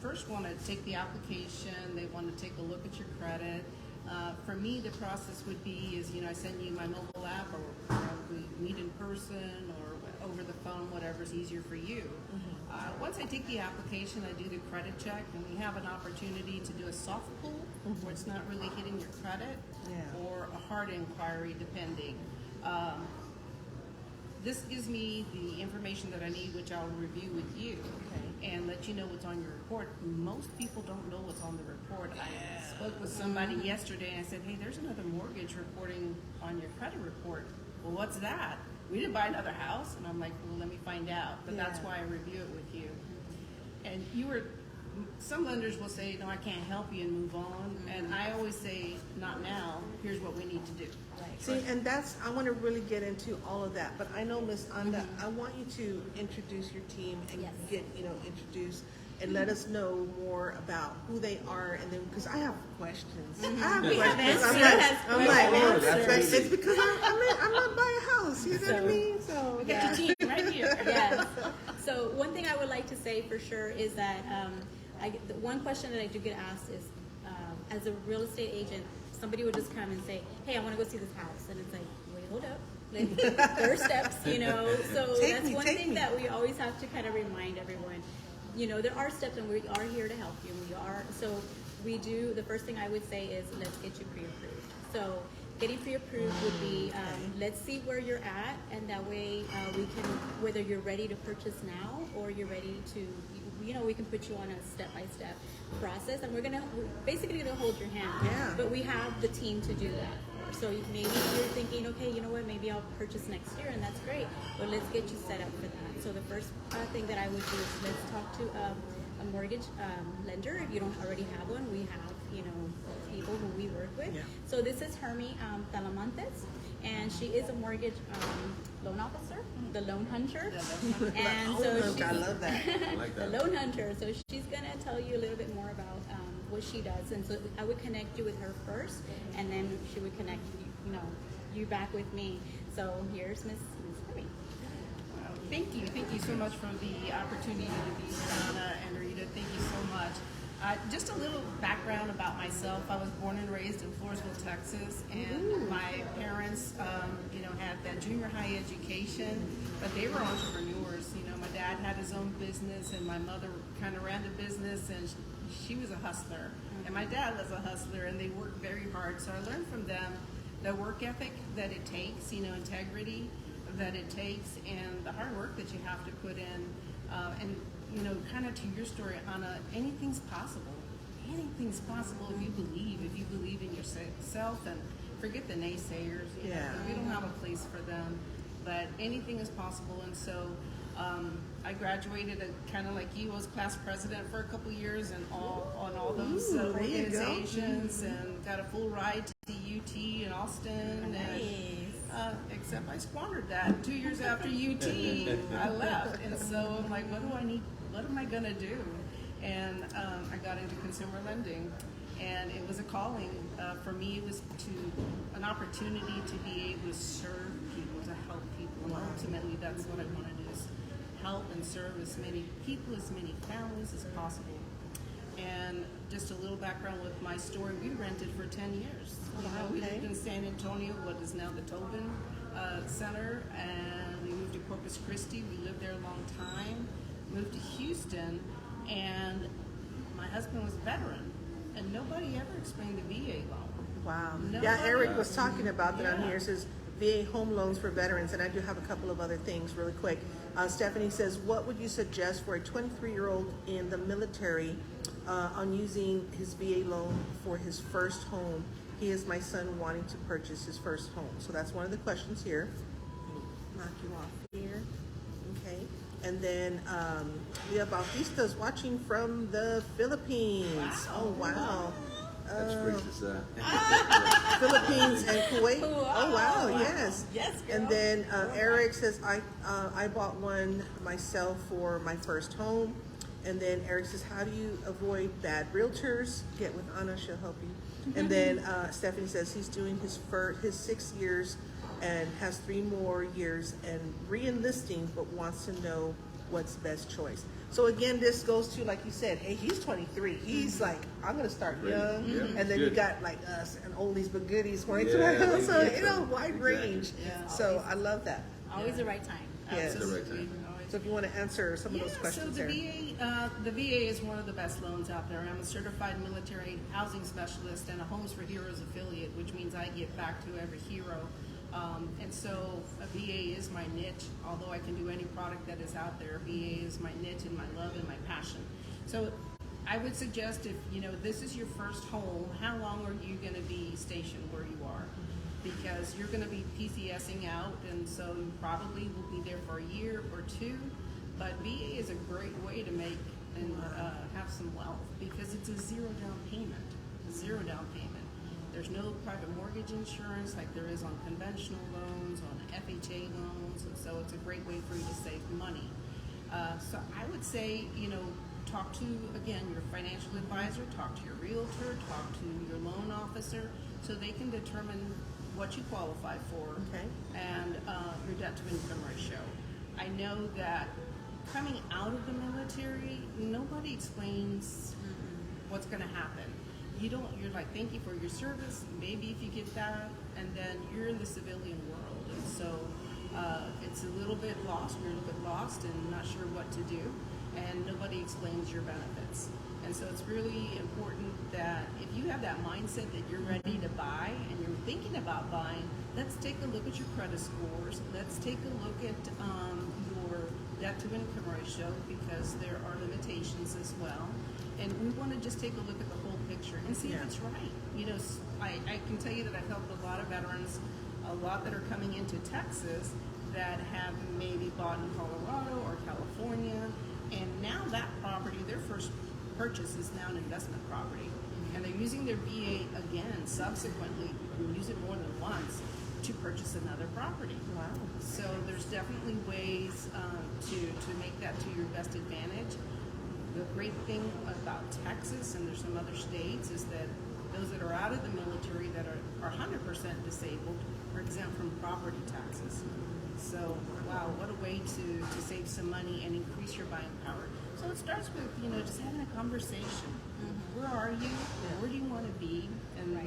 first want to take the application. They want to take a look at your credit. For me, the process would be I send you my mobile app, or we meet in person or over the phone, whatever's easier for you. Once I take the application, I do the credit check, and we have an opportunity to do a soft pull, where it's not really hitting your credit, or a hard inquiry, depending. This gives me the information that I need, which I'll review with you, and let you know what's on your report. Most people don't know what's on the report. I spoke with somebody yesterday, and I said, hey, there's another mortgage reporting on your credit report. Well, what's that? We didn't buy another house. And I'm like, well, let me find out. But that's why I review it with you. And some lenders will say, no, I can't help you, and move on. And I always say, not now. Here's what we need to do. See, and I want to really get into all of that. But I know, Miss Anda, I want you to introduce your team and Yes. get introduced and let us know more about who they are, and then because I have questions. I have We have questions. answers. I'm like, well, Absolutely. it's because I'm not buying a house. You know what I mean? So We got your team right here. Yes. So one thing I would like to say for sure is that the one question that I do get asked is, as a real estate agent, somebody would just come and say, hey, I want to go see this house. And it's like, wait, hold up. There are steps, you know. So that's one thing that we always have to kind of remind everyone. You know, there are steps, and we are here to help you. So we do, the first thing I would say is let's get you pre-approved. So getting pre-approved would be, let's see where you're at, and that way we can, whether you're ready to purchase now or you're ready to, you know, we can put you on a step-by-step process, and we're basically gonna hold your hand. Yeah. But we have the team to do that. So maybe you're thinking, okay, you know what, maybe I'll purchase next year, and that's great, but let's get you set up for that. So the first thing that I would do is let's talk to a mortgage lender. If you don't already have one, we have, you know, people who we work with. Yeah. So this is Hermie Talamantez, and she is a mortgage loan officer, the loan hunter. And so she's, I love that. I like the that. loan hunter. So she's gonna tell you a little bit more about what she does, and so I would connect you with her first, and then she would connect you back with me. So here's Miss Hermie. Thank you so much for the opportunity to be here, Donna and Rita. Thank you so much. Just a little background about myself. I was born and raised in Floresville, Texas, and my parents, had that junior high education, but they were entrepreneurs. You know, my dad had his own business, and my mother kind of ran the business, and she was a hustler, and my dad was a hustler, and they worked very hard. So I learned from them the work ethic that it takes, integrity that it takes, and the hard work that you have to put in, and kind of to your story, Anna, anything's possible. Anything's possible if you believe in yourself, and forget the naysayers. We don't have a place for them, but anything is possible. And so I graduated kind of like you, was class president for a couple years, and on all those organizations, and got a full ride to UT in Austin. And, except I squandered that 2 years after UT. I left, and so I'm like, what am I gonna do? And I got into consumer lending, and it was a calling. For me, it was an opportunity to be able to serve people, to help people, and ultimately that's what I want to do, is help and serve as many people, as many families as possible. And just a little background with my story, we rented for 10 years. We lived in San Antonio, what is now the Tobin Center, and we moved to Corpus Christi. We lived there a long time, moved to Houston, and my husband was a veteran, and nobody ever explained the VA loan. Wow. Nobody. Yeah, Eric was talking about that on here. It says VA home loans for veterans, and I do have a couple of other things really quick. Stephanie says, what would you suggest for a 23-year-old in the military on using his VA loan for his first home? He is my son wanting to purchase his first home. So that's one of the questions here. Knock you off here. Okay. And then Leah Bautista's watching from the Philippines. Wow. Oh, wow. That's racist. Philippines and Kuwait. Oh, wow, yes. Yes, girl. And then Eric says, I bought one myself for my first home. And then Eric says, how do you avoid bad realtors? Get with Anna, she'll help you. And then Stephanie says he's doing his 6 years and has 3 more years and re-enlisting, but wants to know what's best choice. So again, this goes to, like you said, hey, he's 23. He's like, I'm going to start young. Yeah, and then you good. got like us and oldies but goodies wanting to Yeah, have, so, exactly. wide Exactly. range. Yeah. So I love that. Always the right time. Yes. It's the right time. So if you want to answer some of those questions so there. the VA is one of the best loans out there. I'm a certified military housing specialist and a Homes for Heroes affiliate, which means I give back to every hero. And so a VA is my niche. Although I can do any product that is out there, VA is my niche and my love and my passion. So I would suggest, if this is your first home, how long are you going to be stationed where you are? Because you're going to be PCSing out, and so you probably will be there for a year or 2. But VA is a great way to make and have some wealth, because it's a zero down payment. There's no private mortgage insurance like there is on conventional loans, on FHA loans, and so it's a great way for you to save money. So I would say, talk to, again, your financial advisor, talk to your realtor, talk to your loan officer, so they can determine what you qualify for, and your debt to income ratio. I know that coming out of the military, nobody explains what's going to happen. you're like, thank you for your service. Maybe if you get that, and then you're in the civilian world. And so it's a little bit lost. You're a little bit lost and not sure what to do. And nobody explains your benefits. And so it's really important that if you have that mindset that you're ready to buy and you're thinking about buying, let's take a look at your credit scores. Let's take a look at your debt to income ratio, because there are limitations as well. And we want to just take a look at the whole picture and see if it's right. You know, I can tell you that I've helped a lot of veterans, a lot that are coming into Texas that have maybe bought in Colorado or California, and now that property, their first purchase is now an investment property, and they're using their VA again subsequently, use it more than once, to purchase another property. Wow. So there's definitely ways to make that to your best advantage. The great thing about Texas, and there's some other states, is that those that are out of the military that are 100% disabled are exempt from property taxes. So, wow, what a way to save some money and increase your buying power. So it starts with, you know, just having a conversation. Mm-hmm. Where are you? Where do you want to be? And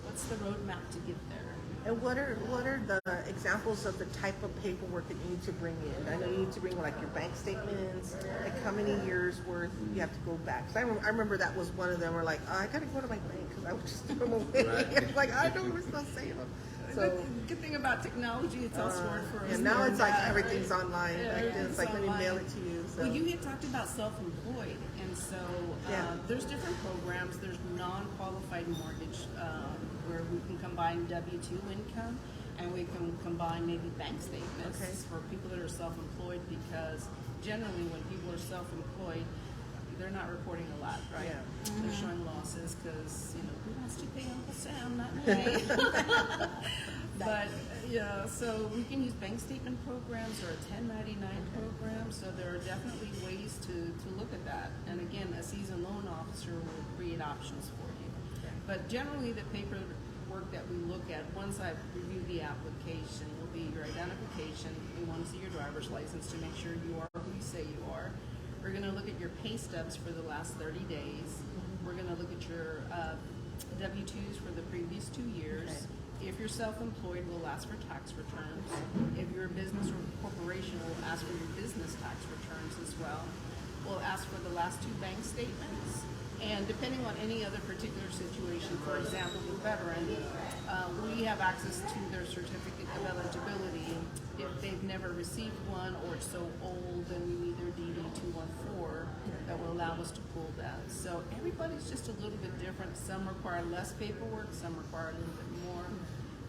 what's the roadmap to get there? And what are the examples of the type of paperwork that you need to bring in? I know you need to bring like your bank statements, like how many years worth you have to go back. So I remember that was one of them. We're like, oh, I got to go to my bank because I would just throw them away. Right. Like, I know we're supposed to save them. So, good thing about technology, it's all stored for us. And now it's like everything's online. Back then it's like, let me mail it to you. So. Well, you had talked about self-employed, and so there's different programs. There's non-qualified mortgage where we can combine W-2 income, and we can combine maybe bank statements for people that are self-employed, because generally when people are self-employed, they're not reporting a lot, right? Yeah. Mm-hmm. They're showing losses because, you know, who wants to pay Uncle Sam, not me. But, yeah, so we can use bank statement programs or a 1099 program, so there are definitely ways to look at that. And again, a seasoned loan officer will create options for you. Okay. But generally the paperwork that we look at, once I've reviewed the application, will be your identification. We want to see your driver's license to make sure you are who you say you are. We're going to look at your pay stubs for the last 30 days. We're going to look at your W-2s for the previous 2 years. Okay. If you're self-employed, we'll ask for tax returns. If you're a business or corporation, we'll ask for your business tax returns as well. We'll ask for the last 2 bank statements. And depending on any other particular situation, for example, the veteran, we have access to their certificate of eligibility. If they've never received one or it's so old, then we need their DD-214 that will allow us to pull that. So everybody's just a little bit different. Some require less paperwork, some require a little bit more.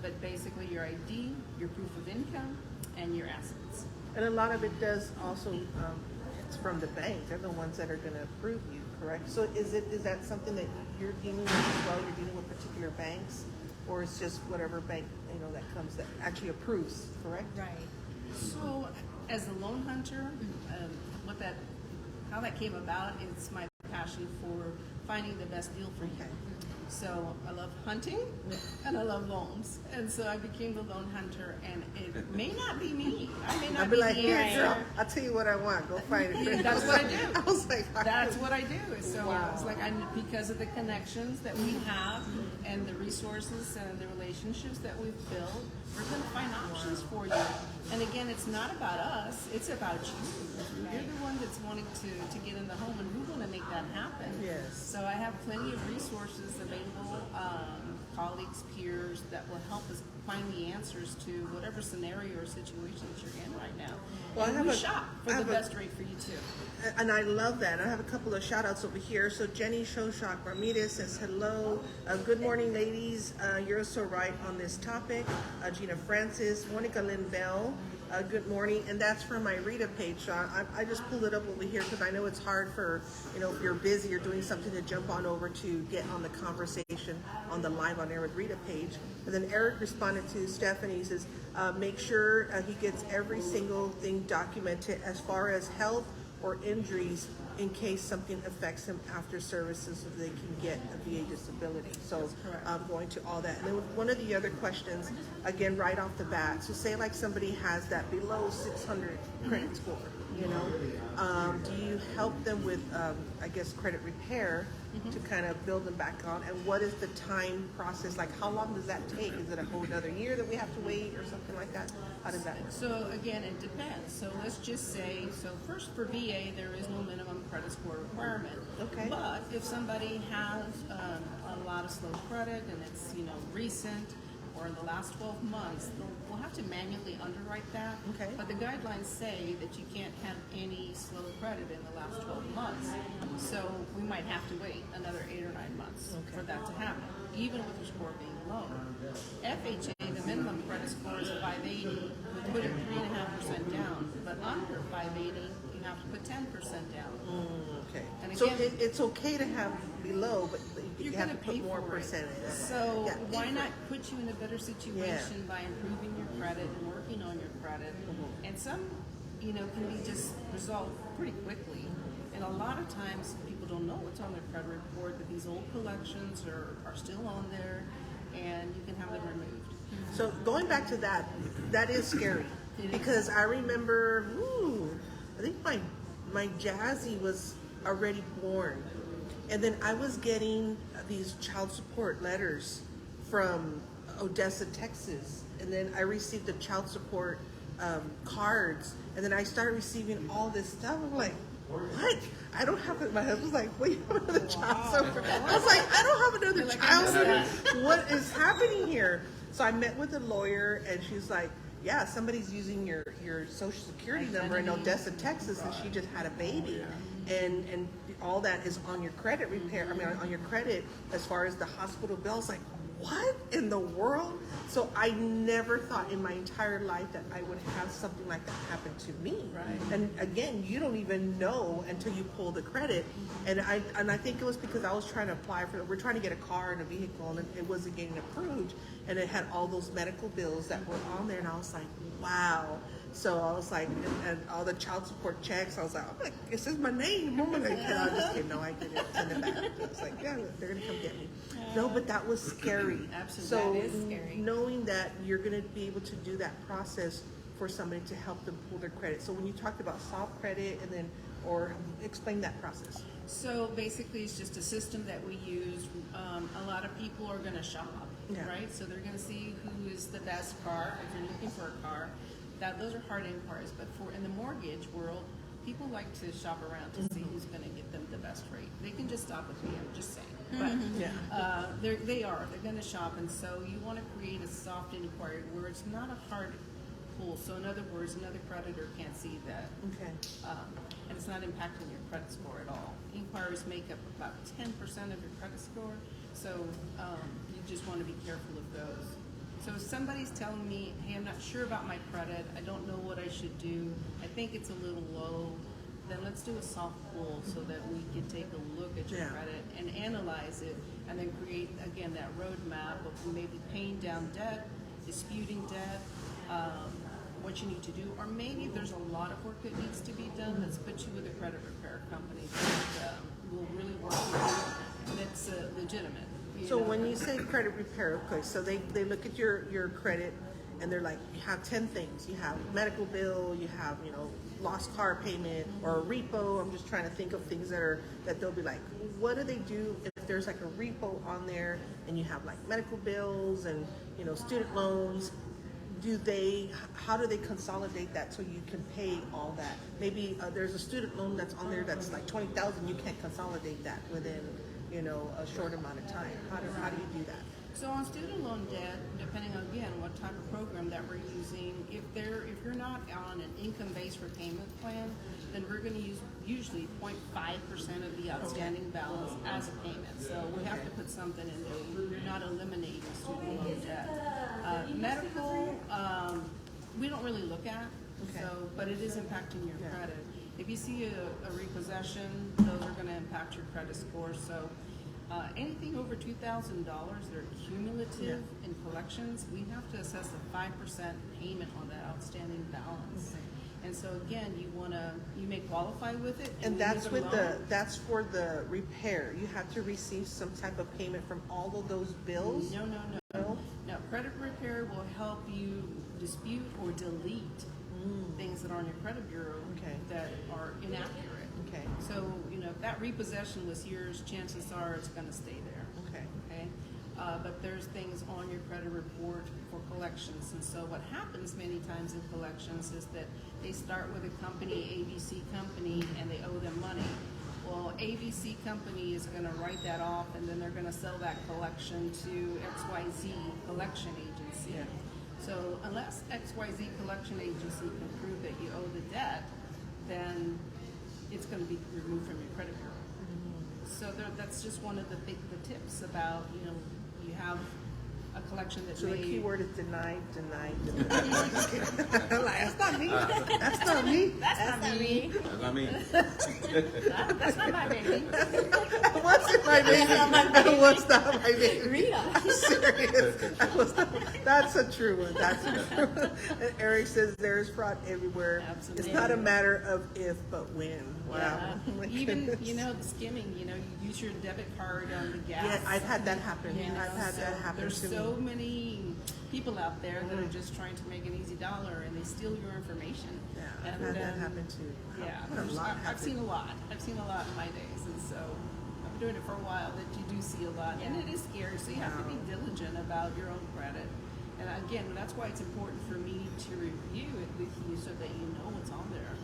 But basically your ID, your proof of income, and your assets. And a lot of it does also, it's from the bank. They're the ones that are going to approve you, correct? So is that something that you're dealing with as well? You're dealing with particular banks? Or it's just whatever bank, you know, that comes that actually approves, correct? Right. So as a loan hunter, how that came about, it's my passion for finding the best deal for you. So I love hunting and I love loans. And so I became the loan hunter, and it may not be me. I may not I'll be like, the here, answer. girl, I'll tell you what I want. Go find it. That's what I do. I was like, that's what I do. So it's like because of the connections that we have and the resources and the relationships that we've built, we're going to find options for you. And again, it's not about us, it's about you. You're the one that's wanting to get in the home, and we want to make that happen. Yes. So I have plenty of resources available, colleagues, peers, that will help us find the answers to whatever scenario or situation that you're in right now. Well, and we shop for the best rate for you too. And I love that. I have a couple of shout outs over here. So Jenny Shoshak Ramirez says hello. Good morning, ladies. You're so right on this topic. Gina Francis, Monica Lynn Bell. Good morning, and that's from my Rita page, Sean. I just pulled it up over here because I know it's hard for, you know, if you're busy or doing something, to jump on over to get on the conversation on the Live on Air with Rita page. And then Eric responded to Stephanie. He says, make sure he gets every single thing documented as far as health or injuries in case something affects him after services, so they can get a VA disability. So I'm going to all that. And then one of the other questions, again, right off the bat, so say like somebody has that below 600 credit score, you know, Do you help them with, I guess, credit repair to kind of build them back on? And what is the time process? Like, how long does that take? Is it a whole another year that we have to wait or something like that? How does that work? So again, it depends. So let's just say, so first for VA, there is no minimum credit score requirement. Okay. But if somebody has a lot of slow credit and it's, recent or in the last 12 months, we'll have to manually underwrite that. Okay. But the guidelines say that you can't have any slow credit in the last 12 months. So we might have to wait another 8 or 9 months for that to happen, even with your score being low. FHA, the minimum credit score is 580. We put it 3.5% down, but under 580, you have to put 10% down. Okay. And So again- it's okay to have below, but you You're have going to to put pay more for it. percentage. So Yeah. why not put you in a better situation by improving your credit and working on your credit? And some, can be just resolved pretty quickly. And a lot of times people don't know what's on their credit report, that these old collections are still on there, and you can have them removed. So going back to that is scary It is. because I remember, I think my Jazzy was already born, and then I was getting these child support letters from Odessa, Texas, and then I received the child support cards, and then I started receiving all this stuff. I'm like, what? I don't have it. My husband's like, well, you have another child support. I was like, I don't have another child support. What is happening here? So I met with a lawyer, and she's like, yeah, somebody's using your social security number in Odessa, Texas, and she just had a baby. And all that is on your credit repair, on your credit as far as the hospital bills. Like, what in the world? So I never thought in my entire life that I would have something like that happen to me. Right. And again, you don't even know until you pull the credit. And I think it was because I was trying to apply we're trying to get a car and a vehicle, and it wasn't getting approved. And it had all those medical bills that were on there, and I was like, wow. So I was like, and all the child support checks, I was like, this is my name. Oh my God. And I just kidding. No, I didn't send it back. I was like, yeah, they're going to come get me. No, but that was scary. Absolutely, that is scary. Knowing that you're going to be able to do that process for somebody to help them pull their credit. So when you talked about soft credit or explain that process. So basically, it's just a system that we use. A lot of people are going to shop, right? So they're going to see who is the best car. If you're looking for a car, those are hard inquiries. But in the mortgage world, people like to shop around to see who's going to get them the best rate. They can just stop with me. I'm just saying. But they're going to shop, and so you want to create a soft inquiry where it's not a hard pull. So in other words, another creditor can't see that. Okay. And it's not impacting your credit score at all. Inquiries make up about 10% of your credit score, so you just want to be careful of those. So if somebody's telling me, hey, I'm not sure about my credit, I don't know what I should do, I think it's a little low, then let's do a soft pull so that we can take a look at your credit and analyze it, and then create, again, that roadmap of maybe paying down debt, disputing debt, what you need to do, or maybe there's a lot of work that needs to be done. Let's put you with a credit repair company that will really work with you, that's legitimate. So when you say credit repair, okay, so they look at your credit and they're like, you have 10 things. You have medical bill, you have, lost car payment or a repo. I'm just trying to think of things that they'll be like, what do they do if there's like a repo on there and you have like medical bills and, student loans? How do they consolidate that so you can pay all that? Maybe there's a student loan that's on there that's like $20,000. You can't consolidate that within, a short amount of time. How do you do that? So on student loan debt, depending on, again, what type of program that we're using, if you're not on an income-based repayment plan, then we're going to use usually 0.5% of the outstanding balance as a payment. So we have to put something in there. We're not eliminating student loan debt. Medical, we don't really look at, but it is impacting your credit. If you see a repossession, those are going to impact your credit score. So anything over $2,000 that are cumulative in collections, we have to assess a 5% payment on that outstanding balance. And so again, you may qualify with it. And that's that's for the repair. You have to receive some type of payment from all of those bills? No. No, credit repair will help you dispute or delete things that are on your credit bureau that are inactive. that repossession was yours, chances are it's going to stay there. Okay. Okay. But there's things on your credit report for collections, and so what happens many times in collections is that they start with a company, ABC company, and they owe them money. Well, ABC company is going to write that off, and then they're going to sell that collection to XYZ collection agency. Yeah. So unless XYZ collection agency can prove that you owe the debt, then it's going to be removed from your credit bureau. So that's just one of the tips about, you have a collection that So the may... key word is denied. I'm like, that's not me. That's not me. That's not me. That's not me. That's not my baby. What's in my baby? What's not my baby? Rita. Serious. That's a true one. That's a true one. And Eric says there's fraud everywhere. Absolutely. It's not a matter of if, but when. Wow. Yeah. Oh my Even, goodness. the skimming, you use your debit card on the gas. Yeah, I've had that happen. You know, I've had so that happen There's to me. so many people out there that are just trying to make an easy dollar, and they steal your information. Yeah, I've And, had that happen too. Yeah, A lot I've happen. seen a lot. I've seen a lot in my days, and so I've been doing it for a while. That you do see a lot, and it is scary. So you have to be diligent about your own credit. And again, that's why it's important for me to review it with you so that you know what's on there.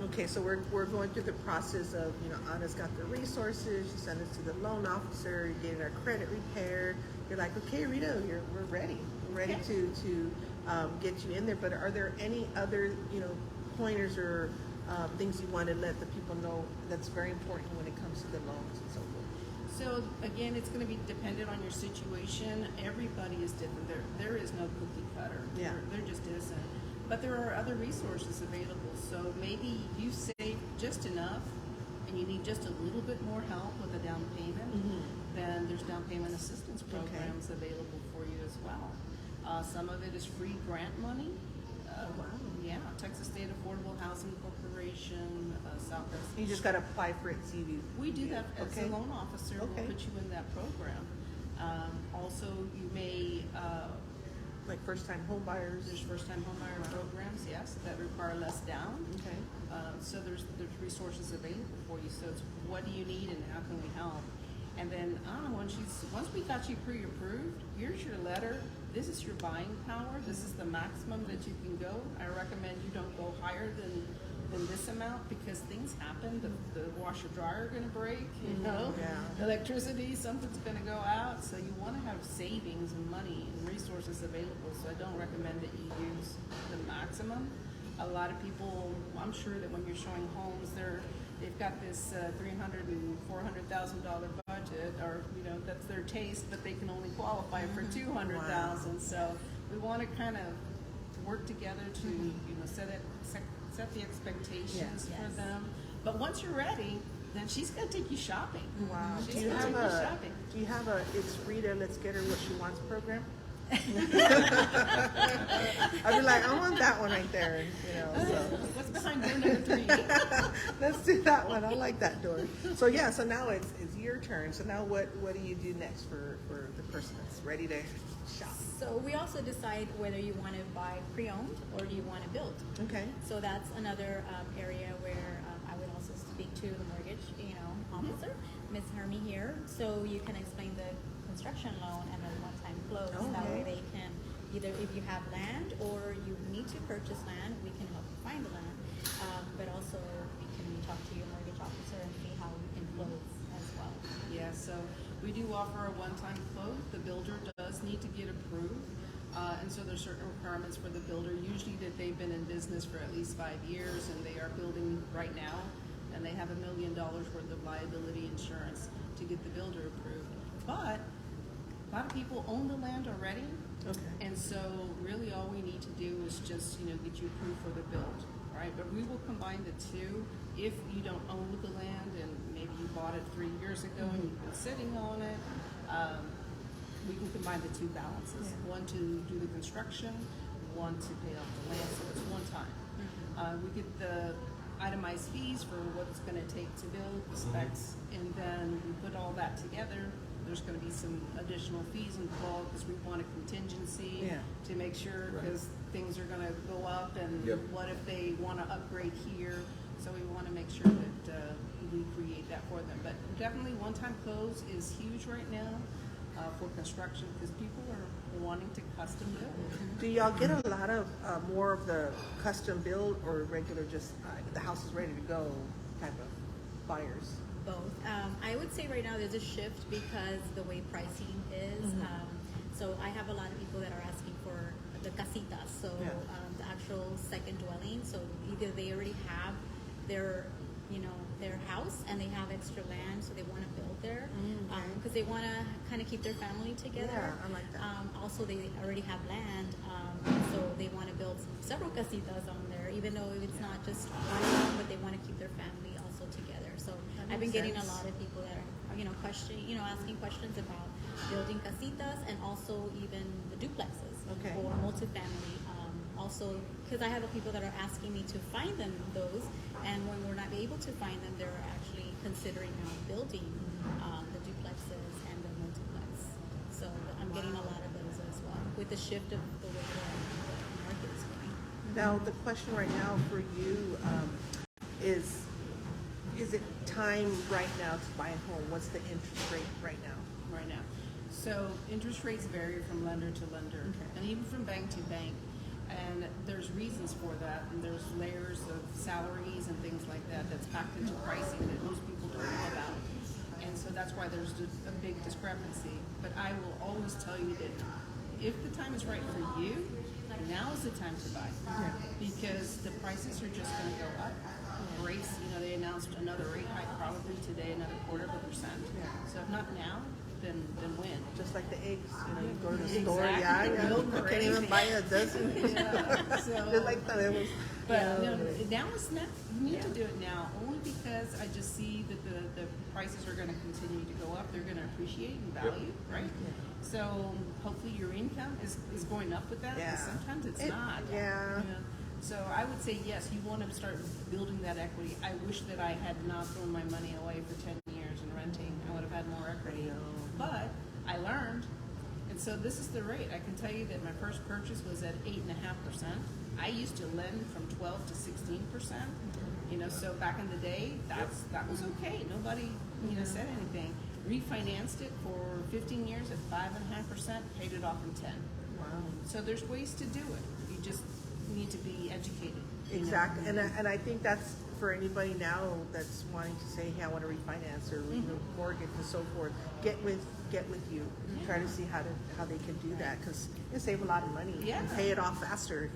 Okay, so we're going through the process of, Anna's got the resources, you send it to the loan officer, you're getting our credit repaired. You're like, okay, Rita, we're ready. We're ready to get you in there. But are there any other, pointers or things you want to let the people know that's very important when it comes to the loans and so forth? So again, it's going to be dependent on your situation. Everybody is different. There is no cookie cutter. Yeah. There just isn't. But there are other resources available. So maybe you save just enough and you need just a little bit more help with a down payment, then there's down payment assistance programs available for you as well. Some of it is free grant money. Wow. Yeah, Texas State Affordable Housing Corporation, Southwest. You just got to apply for it, see if you... We do that as Okay. a loan officer. Okay. We'll put you in that program. Also, you may, Like first-time home buyers. there's first-time homebuyer programs, yes, that require less down. Okay. So there's resources available for you. So it's what do you need and how can we help? And then once we got you pre-approved, here's your letter. This is your buying power. This is the maximum that you can go. I recommend you don't go higher than this amount because things happen. The washer dryer are going to break. Yeah. Electricity, something's going to go out. So you want to have savings and money and resources available. So I don't recommend that you use the maximum. A lot of people, I'm sure that when you're showing homes, they've got this $300,000 and $400,000 budget, or that's their taste, but they can only qualify for $200,000. Wow. So we want to kind of work together to set the expectations for them. But once you're ready, then she's going to take you shopping. Wow. She's Do you going to take you shopping. have a It's Rita, Let's Get Her What She Wants program? I'd be like, I want that one right there. So. What's behind door number 3? Let's do that one. I like that door. So yeah, so now it's your turn. So now what do you do next for the person that's ready to shop? So we also decide whether you want to buy pre-owned or do you want to build. Okay. So that's another area where I would also speak to the mortgage, officer, Miss Hermie here. So you can explain the construction loan and then one-time close. That way they can either, if you have land or you need to purchase land, we can help you find the land. But also we can talk to your mortgage officer and see how we can close as well. Yeah, so we do offer a one-time close. The builder does need to get approved. And so there's certain requirements for the builder, usually that they've been in business for at least 5 years and they are building right now and they have $1 million worth of liability insurance to get the builder approved. But a lot of people own the land already. Okay. And so really all we need to do is just, get you approved for the build, right? But we will combine the two. If you don't own the land and maybe you bought it 3 years ago and you've been sitting on it, we can combine the two balances. Yeah. One to do the construction, one to pay off the land, so it's one time. We get the itemized fees for what it's going to take to build, the specs, and then we put all that together. There's going to be some additional fees involved because we want a contingency to make sure, because things are going to go up, and what if they want to upgrade here? So we want to make sure that we create that for them. But definitely one-time close is huge right now for construction because people are wanting to custom build. Do y'all get a lot of more of the custom build or regular just the house is ready to go type of buyers? Both. I would say right now there's a shift because the way pricing is. So I have a lot of people that are asking for the casitas, so the actual second dwelling. So either they already have their, their house and they have extra land, so they want to build there because they want to kind of keep their family together. Yeah, I like that. Also, they already have land, so they want to build several casitas on there, even though it's not just one, but they want to keep their family also together. So I've been getting a lot of people that are, asking questions about building casitas and also even the duplexes or multifamily. Also, because I have people that are asking me to find them those, and when we're not able to find them, they're actually considering now building the duplexes and the multiplex. So I'm getting a lot of those as well with the shift of the way the market is going. Now the question right now for you is it time right now to buy a home? What's the interest rate right now? Right now. So interest rates vary from lender to lender and even from bank to bank. And there's reasons for that, and there's layers of salaries and things like that that's packed into pricing that most people don't know about. And so that's why there's a big discrepancy. But I will always tell you that if the time is right for you, now is the time to buy. Because the prices are just going to go up. Rates, they announced another rate hike probably today, another 0.25%. So if not now, then when? Just like the eggs, you go to the store, Milk I or can't even anything. buy a dozen. So, Just like that, it was. but now is not. You need to do it now, only because I just see that the prices are going to continue to go up. They're going to appreciate in value, right? So hopefully your income is going up with that. Yeah. But sometimes it's not. Yeah. So I would say yes, you want to start building that equity. I wish that I had not thrown my money away for 10 years in renting. I would have had more equity. But I learned, and so this is the rate. I can tell you that my first purchase was at 8.5%. I used to lend from 12 to 16%. So back in the day, that was okay. Nobody said anything. Refinanced it for 15 years at 5.5%. Paid it off in 10. Wow. So there's ways to do it. You just need to be educated. Exactly, and I think that's for anybody now that's wanting to say, hey, I want to refinance or mortgage and so forth. Get with you. Try to see how they can do that because you save a lot of money and pay it off faster.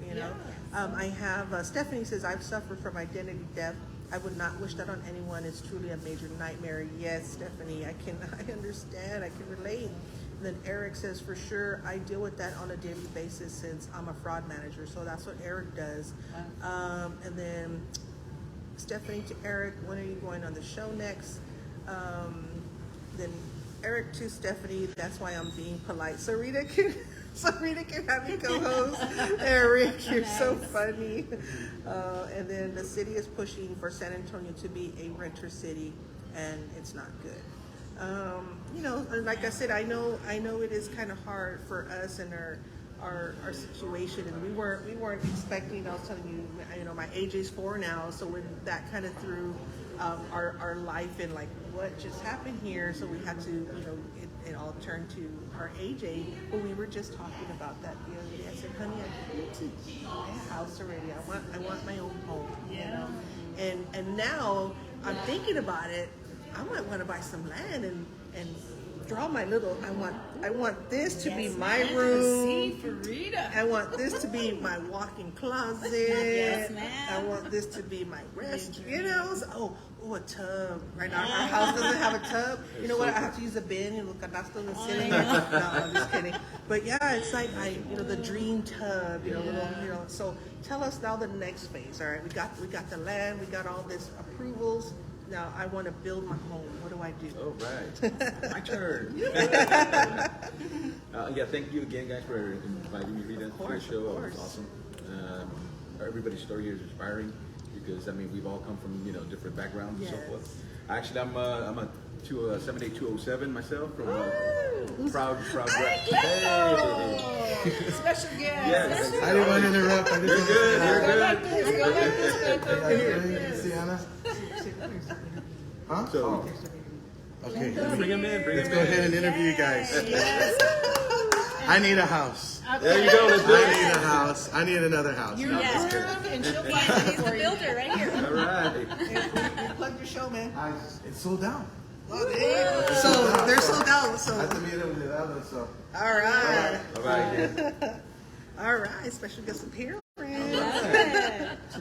I have Stephanie says I've suffered from identity theft. I would not wish that on anyone. It's truly a major nightmare. Yes, Stephanie, I understand. I can relate. And then Eric says, for sure, I deal with that on a daily basis since I'm a fraud manager. So that's what Eric does. And then Stephanie to Eric, when are you going on the show next? Then Eric to Stephanie, that's why I'm being polite. So Rita can have you co-host. Eric, you're so funny. And then the city is pushing for San Antonio to be a renter city, and it's not good. Like I said, I know it is kind of hard for us and our situation, and we weren't expecting. I was telling you, my AJ's 4 now, so when that kind of threw our life in, like what just happened here, so we had to, it all turned to our AJ. But we were just talking about that the other day. I said, honey, I need to buy a house already. I want my own home. And now I'm thinking about it. I might want to buy some land and draw my little. I want this to be my room. For Rita. I want this to be my walk-in closet. Yes, ma'am. I want this to be my rest. A tub. Right now, our house doesn't have a tub. You know what? I have to use a bin. Look, I'm not still sitting. No, I'm just kidding. But yeah, it's like the dream tub. So tell us now the next phase. All right, we got the land. We got all this approvals. Now I want to build my home. What do I do? All right, my turn. Thank you again, guys, for inviting me, Rita, to the show. It was awesome. Everybody's story here is inspiring because we've all come from different backgrounds and so forth. Actually, I'm a 78207 myself from proud. Hey. Special guest. Yes. I didn't want to interrupt. I just You're good. Go like this. Sienna. Huh? So Okay. bring him in. Let's go ahead and interview you guys. I need a house. There you go. Let's do I it. need a house. I need another house. You're No, I'm just yes. kidding. And she'll find it He's for the you. builder right here. All right. Plug your show, man. It's sold out. So they're sold out. I So have to meet him with others, so. all right, All right. all right. Special guest appearance. So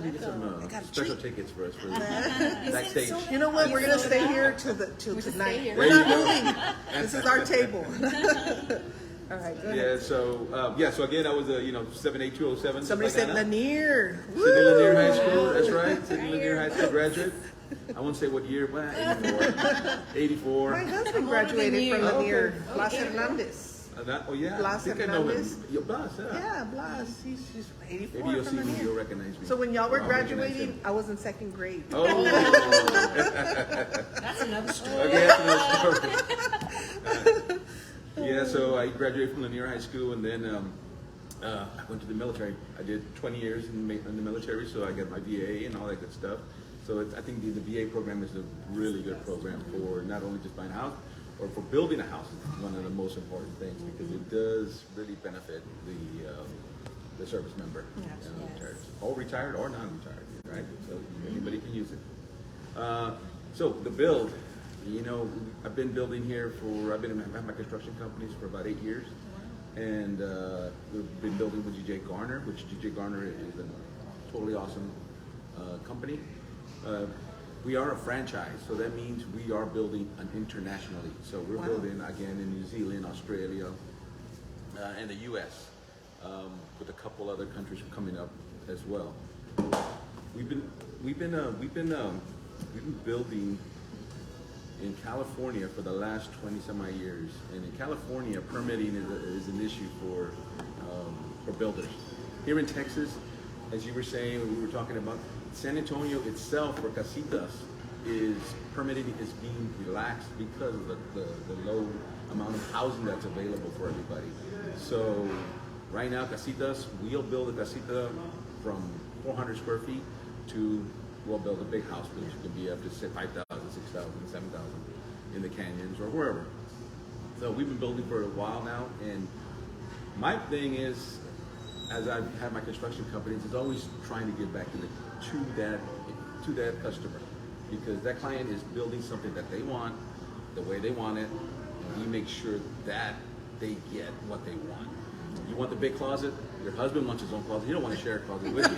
we get some special tickets for us for backstage. You know what? We're gonna stay here till stay tonight. here. We're not moving. This is our table. All right. Go ahead. Yeah. So again, I was 78207. Somebody said Lanier. Sydney Lanier High School. That's right. Sydney Lanier High School graduate. I won't say what year, but 84. My husband graduated from Lanier. Blas Hernandez. Oh yeah. Blas I think I know him. Hernandez. Yeah, Blas. Yeah. Yeah, Blas. He's 84 Maybe you'll see from me. You'll Lanier. recognize me. So when y'all were I'll recognize graduating, him. I was in second grade. Oh. That's another story. Okay, that's another story. Yeah, so I graduated from Lanier High School, and then I went to the military. I did 20 years in the military, so I got my VA and all that good stuff. So I think the VA program is a really good program for not only just buying a house, or for building a house. Is one of the most important things because it does really benefit the service member, retired. Or retired or non-retired, right? So anybody can use it. So the build. I've been building here I've had my construction companies for about 8 years. And we've been building with G.J. Garner, which G.J. Garner is a totally awesome company. We are a franchise, so that means we are building internationally. So we're building again in New Zealand, Australia, and the U.S. With a couple other countries coming up as well. We've been building in California for the last 20 some odd years, and in California, permitting is an issue for builders. Here in Texas, as you were saying, we were talking about San Antonio itself for casitas permitting is being relaxed because of the low amount of housing that's available for everybody. So right now, casitas, we'll build a casita from 400 square feet to we'll build a big house, which can be up to 5,000, 6,000, 7,000 in the canyons or wherever. So we've been building for a while now, and my thing is, as I've had my construction companies, is always trying to give back to that customer, because that client is building something that they want, the way they want it, and we make sure that they get what they want. You want the big closet? Your husband wants his own closet. You don't want to share a closet with you.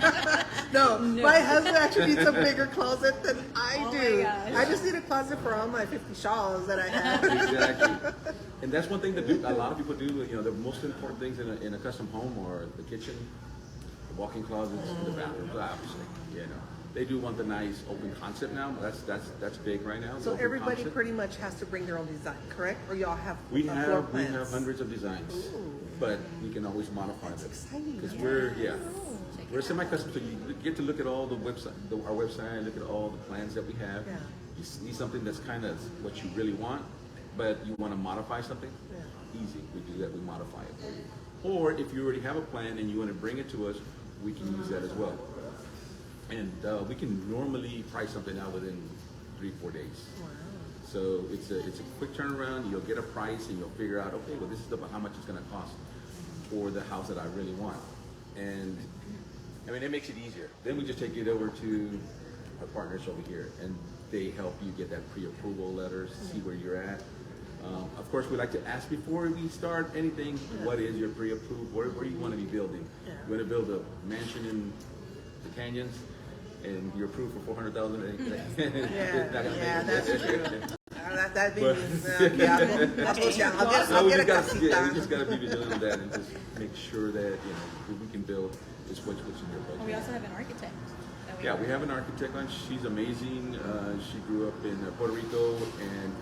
No, my husband actually needs a bigger closet than I Oh do. my gosh. I just need a closet for all my 50 shawls that I have. Exactly. And that's one thing that a lot of people do. The most important things in a custom home are the kitchen, the walk-in closets, and the bathrooms, obviously. They do want the nice open concept now. That's big right now. the So open everybody concept. pretty much has to bring their own design, correct? Or y'all have We floor have plans? hundreds of designs, but we can always modify them. exciting. Because we're semi-custom, so you get to look at all our website, look at all the plans that we have. Yeah. You see something that's kind of what you really want, but you want to modify something. Yeah. Easy, we do that. We modify it for you. Or if you already have a plan and you want to bring it to us, we can use that as well. And we can normally price something out within 3-4 days. Wow. So it's a quick turnaround. You'll get a price and you'll figure out, okay, well, this is about how much it's going to cost for the house that I really want. And I mean, it makes it easier. Then we just take it over to our partners over here, and they help you get that pre-approval letters, see where you're at. Of course, we like to ask before we start anything, what is your pre-approved? Where do you want to be building? Yeah. You want to build a mansion in the canyons, and you're approved for $400,000? Yeah, that's true. That But- I'll get a we casita. just got to be vigilant of that and just make sure that what we can build is what's in your budget. We also have an architect. that Yeah, we have an architect on. She's amazing. She grew up in Puerto Rico and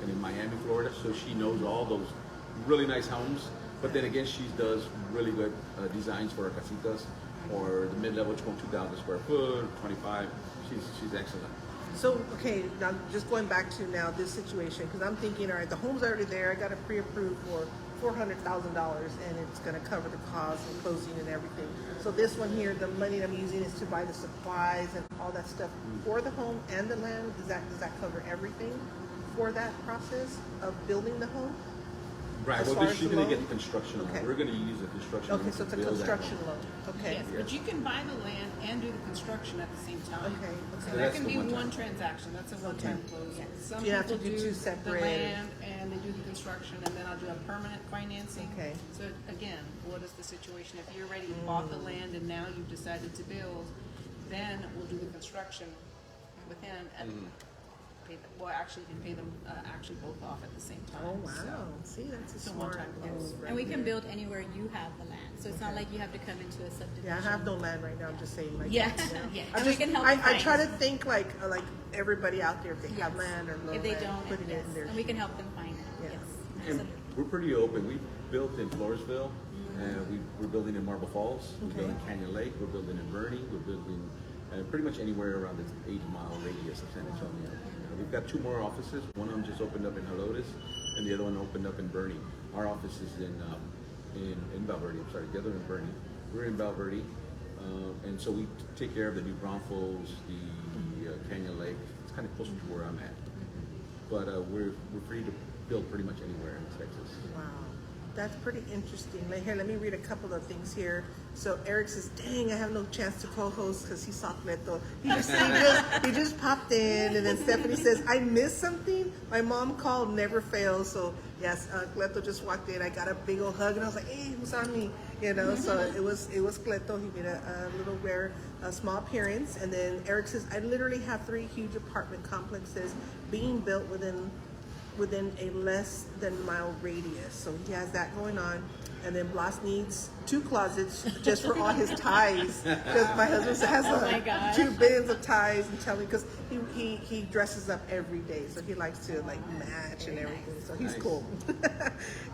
in Miami, Florida, so she knows all those really nice homes. But then again, she does really good designs for our casitas, or the mid-level 2,000 square foot, 25. She's excellent. So, okay, now just going back to now this situation, because I'm thinking, all right, the home's already there. I got it pre-approved for $400,000, and it's going to cover the cost and closing and everything. So this one here, the money I'm using is to buy the supplies and all that stuff for the home and the land. Does that cover everything for that process of building the home? Right. As Well, far this, as you're the going to loan? get the construction loan. Okay. We're going to use the construction Okay, loan so it's a to build that construction home. loan. Okay. Yes, but you can buy the land and do the construction at the same time. Okay, So okay. So that that's can the be one-time. one transaction. That's a one-time close. Some Do you have to people do two the separate- land and they do the construction, and then I'll do a permanent financing. Okay. So again, what is the situation? If you already bought the land and now you've decided to build, then we'll do the construction with him and pay them. Well, actually, you can pay them actually both off at the same time. Oh, wow. So, See, that's a it's a smart one-time move close. right And we can there. build anywhere you have the land. So it's not like you have to come into a subdivision. Yeah, I have no land right now. I'm just saying, like, Yeah. Yeah. I And we just, can help I, you I try to find. think like everybody out there, if they have Yes. land or no If they land, don't, put it yes. in there. And we can help them find it. Yes. Yes. And Absolutely. we're pretty open. We built in Floresville, and we're building in Marble Falls. We're Okay. building Canyon Lake. We're building in Bernie. We're building pretty much anywhere around the 80-mile radius of San Antonio. We've got 2 more offices. One of them just opened up in Helotes, and the other one opened up in Bernie. Our office is in Valverde. I'm sorry, the other in Bernie. We're in Valverde, and so we take care of the New Braunfels, the Canyon Lake. It's kind of closer to where I'm at, but we're free to build pretty much anywhere in Texas. Wow, that's pretty interesting. Here, let me read a couple of things here. So Eric says, "Dang, I have no chance to co-host because he saw Cleto. He just popped in." And then Stephanie says, "I missed something. My mom called, never fails." So yes, Cleto just walked in. I got a big old hug, and I was like, "Hey, who's on me?" You know. So it was Cleto. He made a little small appearance. And then Eric says, "I literally have 3 huge apartment complexes being built within a less than mile radius." So he has that going on. And then Blas needs 2 closets just for all his ties. Because my husband has my gosh. 2 bins of ties and telling, because he dresses up every day. So he likes to like match and everything. So he's Nice. cool.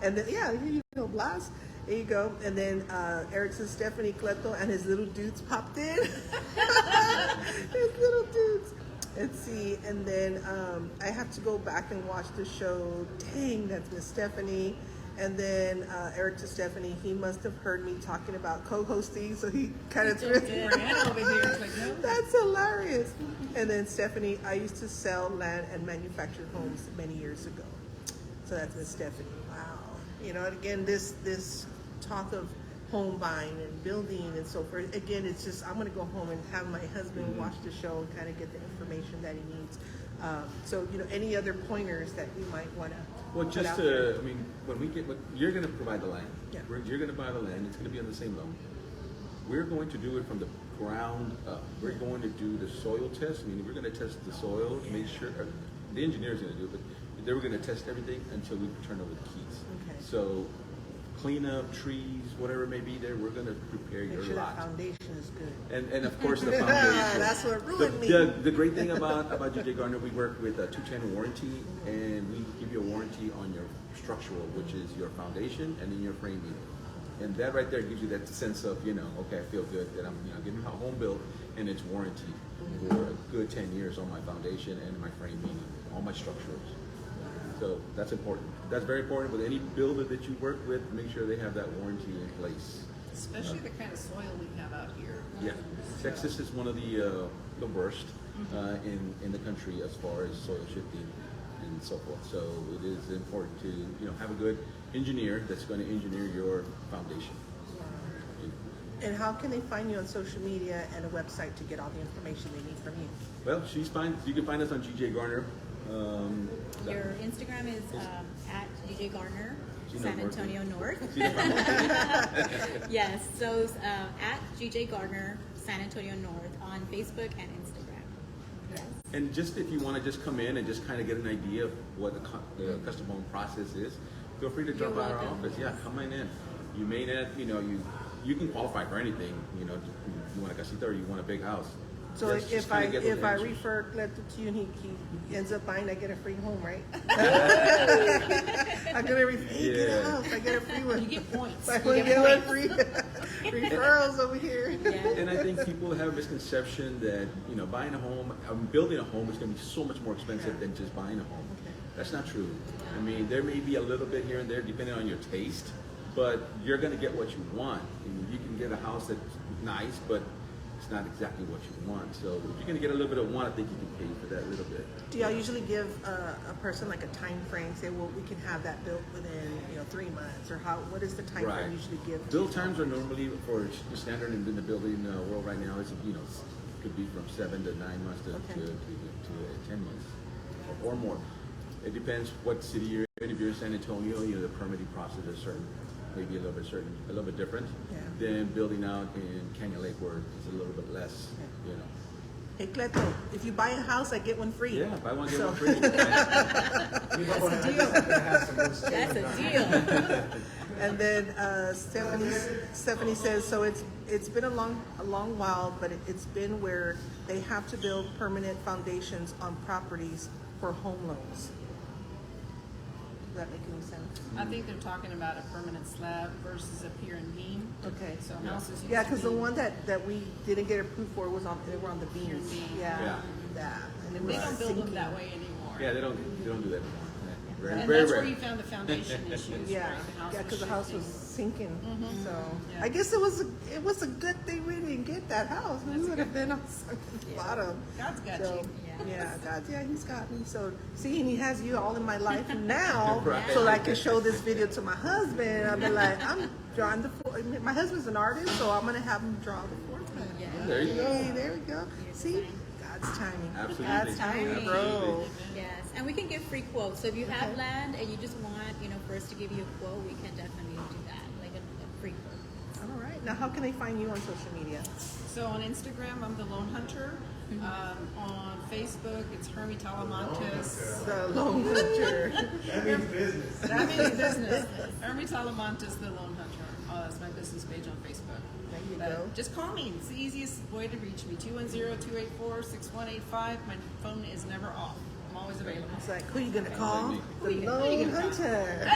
And then, yeah, here you go, Blas. There you go. And then Eric says Stephanie Cleto and his little dudes popped in. His little dudes. Let's see, and then I have to go back and watch the show. Dang, that's Miss Stephanie. And then Eric to Stephanie, he must have heard me talking about co-hosting, so he kind of threw Ran over here. It's like, no. That's hilarious. And then Stephanie, I used to sell land and manufacture homes many years ago. So that's Miss Stephanie. Wow. You know, and again, this talk of home buying and building and so forth. Again, it's just, I'm going to go home and have my husband watch the show and kind of get the information that he needs. So, you know, any other pointers that we might want to Well, put just out there? I mean, you're going to provide the land. Yeah. You're going to buy the land. It's going to be on the same loan. We're going to do it from the ground up. We're going to do the soil test. I mean, we're going to test the soil to make sure. The engineer's going to do it, but they were going to test everything until we turn over the keys. Okay. So, clean up trees, whatever may be there. We're going to prepare Make your sure lot. the foundation is good. And of course the foundation. That's what ruined me. The great thing about GJ Gardner, we work with a 210 warranty, and we give you a warranty on your structural, which is your foundation and then your framing. And that right there gives you that sense of, you know, okay, I feel good that I'm, you know, getting a home built and it's warranted for a good 10 years on my foundation and my framing, all my structurals. So that's important. That's very important with any builder that you work with. Make sure they have that warranty in place. Especially the kind of soil we have out here. Yeah, Texas is one of the worst in the country as far as soil shifting and so forth. So it is important to have a good engineer that's going to engineer your foundation. And how can they find you on social media and a website to get all the information they need from you? Well, she's fine. You can find us on GJ Garner. Your Instagram is at DJ Garner, She knows San North. Antonio North. See the foundation? Yes, so at DJ Garner, San Antonio North on Facebook and Instagram. Yes. And just if you want to just come in and just kind of get an idea of what the custom home process is, feel free to drop You're by our welcome. office. Yeah, come on in. You may not, you can qualify for anything. You want a casita or you want a big house. So Just if kinda I get those if I answers. refer Cleto to you and he ends up buying, I get a free home, right? I get a hey, get a Yeah. house, I get a free one. You get points. I You get get one points. free referrals over here. Yeah. And I think people have a misconception that buying a home, building a home is going to be so much more expensive than just buying a home. That's not true. I mean, there may be a little bit here and there depending on your taste, but you're going to get what you want. And you can get a house that's nice, but it's not exactly what you want. So if you're going to get a little bit of one, I think you can pay for that little bit. Do y'all usually give a person like a time frame? Say, well, we can have that built within 3 months, or what is the time frame usually give? Build times are normally for the standard in the building world right now. It's could be from 7 to 9 months to 10 months or more. It depends what city you're in. If you're in San Antonio, the permitting process is maybe a little bit different than building out in Canyon Lake, where it's a little bit less. Hey, Cleto, if you buy a house, I get one free. Yeah, buy one, get one free. That's a deal. And then Stephanie says, so it's been a long while, but it's been where they have to build permanent foundations on properties for home loans. Does that make any sense? I think they're talking about a permanent slab versus a pier and beam. Okay. So houses. Yeah, because the one that we didn't get approved for was they were on the beams. Beam. Yeah. And it They was don't build sinking. them that way anymore. Yeah, they don't do that anymore. Very, And very that's rare. where you found the foundation issues. Yeah, right? because the house was sinking. So Yeah. I guess it was a good thing we didn't get that house. We would have been on the bottom. God's got So, you. He's got me. So see, and he has you all in my life now, Right. so that I can show this video to my husband. I'll be like, I'm drawing my husband's an artist, so I'm gonna have him draw the fourth one. There you go. Hey, there we go. See, God's timing. Absolutely. God's timing, bro. Absolutely. Yes, and we can give free quotes. So if you have land and you just want, for us to give you a quote, we can definitely do that, like a free quote. All right. Now, how can they find you on social media? So on Instagram, I'm the Lone Hunter. On Facebook, it's Hermie Talamantez. The Lone Hunter. That means business. That means business. Hermie Talamantez, the Lone Hunter. That's my business page on Facebook. There you go. Just call me. It's the easiest way to reach me. 210-284-6185. My phone is never off. I'm always available. It's like, who you gonna call? me. The Lone Hunter.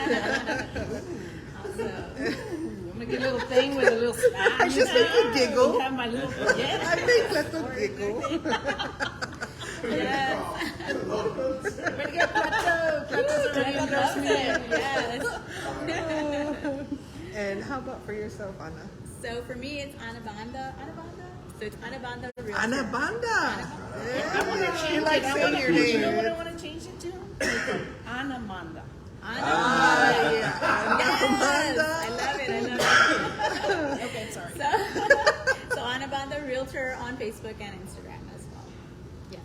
I'm gonna get a little thing with a little smile. I just make you giggle. Have my little I think that's a giggle. Yes. Way to go, Plateau. Plato's already endorsed me. Yes. And how about for yourself, Ana? So for me, it's Ana Banda. So it's Ana Banda Realtor. Ana Banda. Yeah, she You likes saying your know what I name. want to change it to? Anamanda. Ana Yeah, Yes. I love it. Okay, sorry. So Ana Banda Realtor on Facebook and Instagram as well. Yes.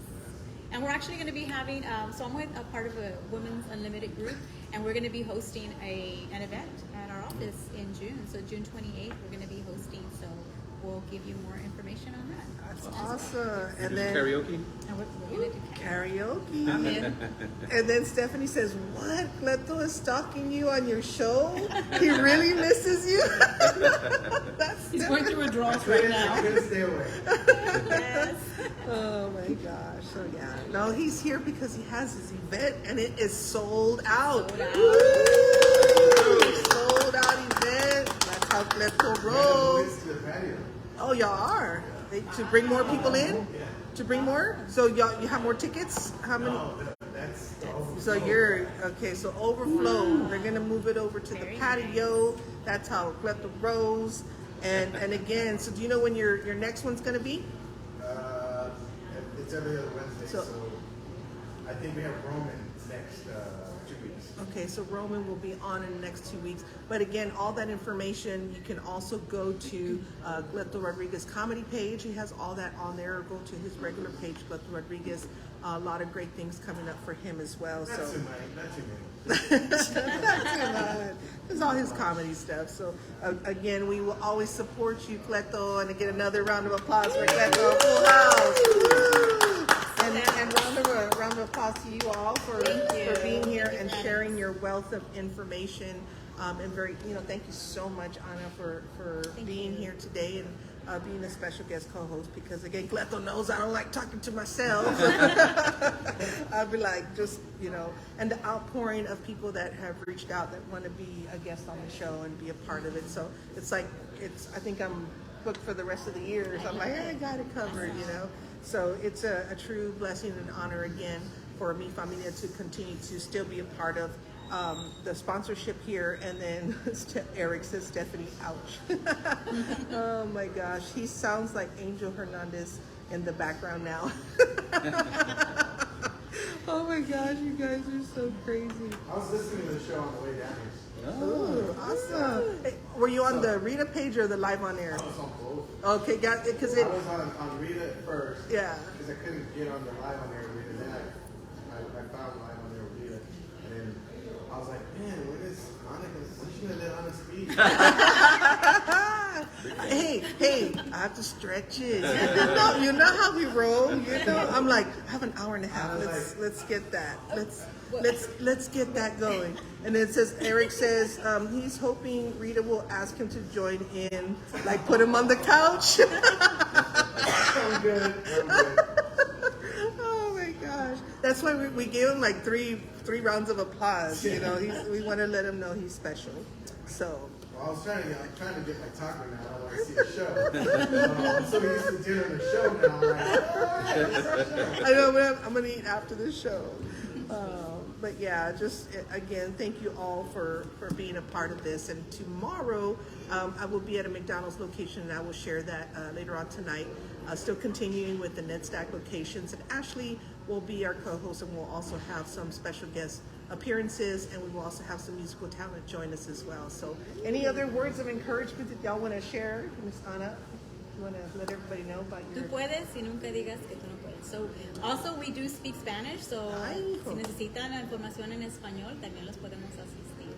And we're actually going to be having, so I'm with a part of a Women's Unlimited group, and we're going to be hosting an event at our office in June. So June 28th, we're going to be hosting. So we'll give you more information on that. That's awesome. And Do then karaoke? And we're going to do karaoke. I'm in. And then Stephanie says, what? Cleto is stalking you on your show? He really misses you? That's He's going through withdrawals right now. Couldn't stay away. Yes. Oh my gosh. So yeah. No, he's here because he has his event and it is sold out. Sold out. Woo! Sold out event. That's how Cleto rolls. To the patio. Oh, y'all are. To bring more people in? To bring more? So you have more tickets? How many? No, that's overflow. So you're, okay, so overflow. They're going to move it over to the patio. That's how Cleto rolls. And again, so do you know when your next one's going to be? It's every other Wednesday, So- so I think we have Roman's next 2 weeks. Okay, so Roman will be on in the next 2 weeks. But again, all that information, you can also go to Cleto Rodriguez comedy page. He has all that on there. Or go to his regular page, Cleto Rodriguez. A lot of great things coming up for him as well. Not So too many, not too many. it's all his comedy stuff. So again, we will always support you, Cleto, and again, another round of applause for Cleto. Full house. Woo! And round of applause to you all for being here and sharing your wealth of information. And thank you so much, Ana, for being here today and being a special guest co-host, because again, Cleto knows I don't like talking to myself. I'll be like, and the outpouring of people that have reached out that want to be a guest on the show and be a part of it. So I think I'm booked for the rest of the year. So I'm like, hey, I got it covered, So it's a true blessing and honor again for Mi Familia to continue to still be a part of the sponsorship here. And then Eric says, Stephanie, ouch. Oh my gosh, he sounds like Angel Hernandez in the background now. Oh my gosh, you guys are so crazy. I was listening to the show on the way down here. Oh, awesome. Hey, were you on the Rita page or the live on air? I was on both. Okay, got it, because I it, was on Rita at first. yeah. Because I couldn't get on the live on air with Rita. Then I found live on air with Rita. And then I was like, man, when is Monica? She's going to let Anna speak. Hey, I have to stretch it. You know how we roll. You know, I'm like, I have an hour and a half. Let's get that. Let's get that going. And then it says, Eric says he's hoping Rita will ask him to join in, like put him on the couch. I'm good. Oh my gosh, that's why we gave him like three rounds of applause. You know, we want to let him know he's special. So. Well, I was trying to get my taco now. I want to see the show. I'm so used to doing the show now. I know, but I'm going to eat after the show. But yeah, just again, thank you all for being a part of this. And tomorrow, I will be at a McDonald's location, and I will share that later on tonight. Still continuing with the NetStack locations. And Ashley will be our co-host, and we'll also have some special guest appearances, and we will also have some musical talent join us as well. So any other words of encouragement that y'all want to share? Ms. Ana, you want to let everybody know about your... Tú puedes y nunca digas que tú no puedes. So also we do speak Spanish, so Ay, si necesitan la información en español, también los podemos asistir.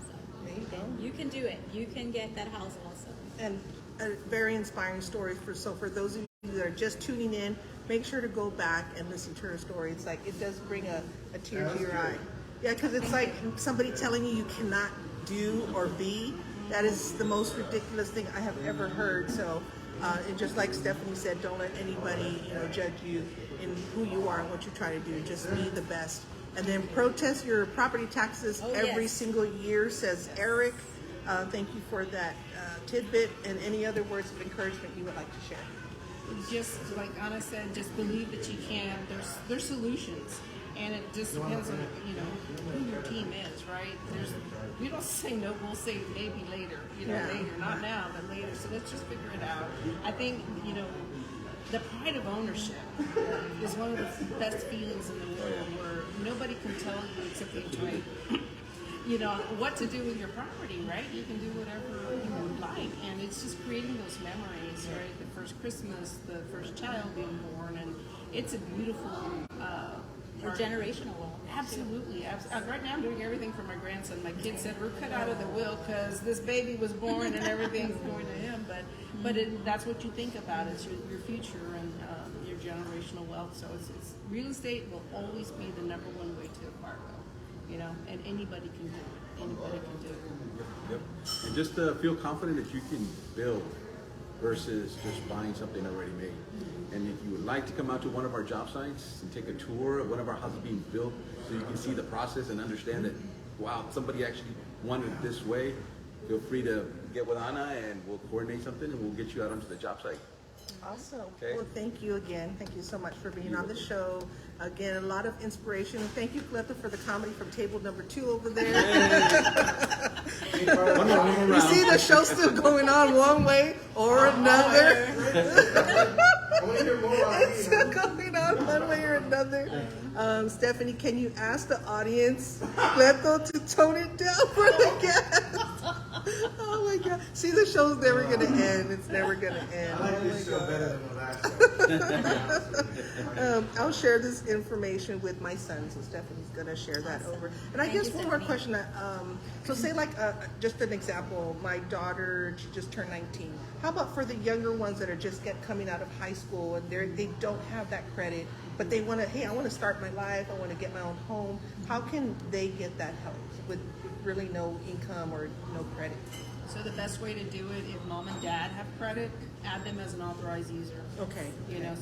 So, There you go. and you can do it. You can get that house also. And a very inspiring story for those of you that are just tuning in, make sure to go back and listen to her story. It's like, it does bring a tear to your eye. Yeah, because it's like somebody telling you cannot do or be. That is the most ridiculous thing I have ever heard. So, and just like Stephanie said, don't let anybody, judge you in who you are and what you're trying to do. Just be the best. And then protest your property taxes every single year, says Eric. Thank you for that tidbit. And any other words of encouragement you would like to share? Just like Anna said, just believe that you can. There's solutions. And it just depends on, who your team is, right? We don't say no, we'll say maybe later, later, not now, but later. So let's just figure it out. I think, the pride of ownership is one of the best feelings in the world, where nobody can tell you except they try, what to do with your property, right? You can do whatever you like, and it's just creating those memories, right? The first Christmas, the first child being born, and it's a beautiful Or generational wealth. Absolutely. Right now I'm doing everything for my grandson. My kid said we're cut out of the will because this baby was born and everything's going to him. But that's what you think about. It's your future and your generational wealth. So it's real estate will always be the number one way to acquire wealth. And anybody can do it. Anybody can do it. Yep. And just feel confident that you can build versus just buying something already made. And if you would like to come out to one of our job sites and take a tour of one of our houses being built so you can see the process and understand that, wow, somebody actually wanted it this way, feel free to get with Ana and we'll coordinate something and we'll get you out onto the job site. Awesome. Okay. Well, thank you again. Thank you so much for being on the show. Again, a lot of inspiration. Thank you, Cleta, for the comedy from table number 2 over there. One more You round. see the show still going on one way or another. I want to hear more about It's still going on one way or another. Stephanie, can you ask the audience, Cleto, to tone it down for the guests? Oh my God. See, the show's never going to end. It's never going to end. I like Oh my this show God. better than the last show. I'll share this information with my son, so Stephanie's gonna share that over. And I guess one more question. So say like just an example, my daughter just turned 19. How about for the younger ones that are just coming out of high school and they don't have that credit, but they want to, hey, I want to start my life, I want to get my own home. How can they get that help with really no income or no credit? So the best way to do it, if mom and dad have credit, add them as an authorized user. Okay.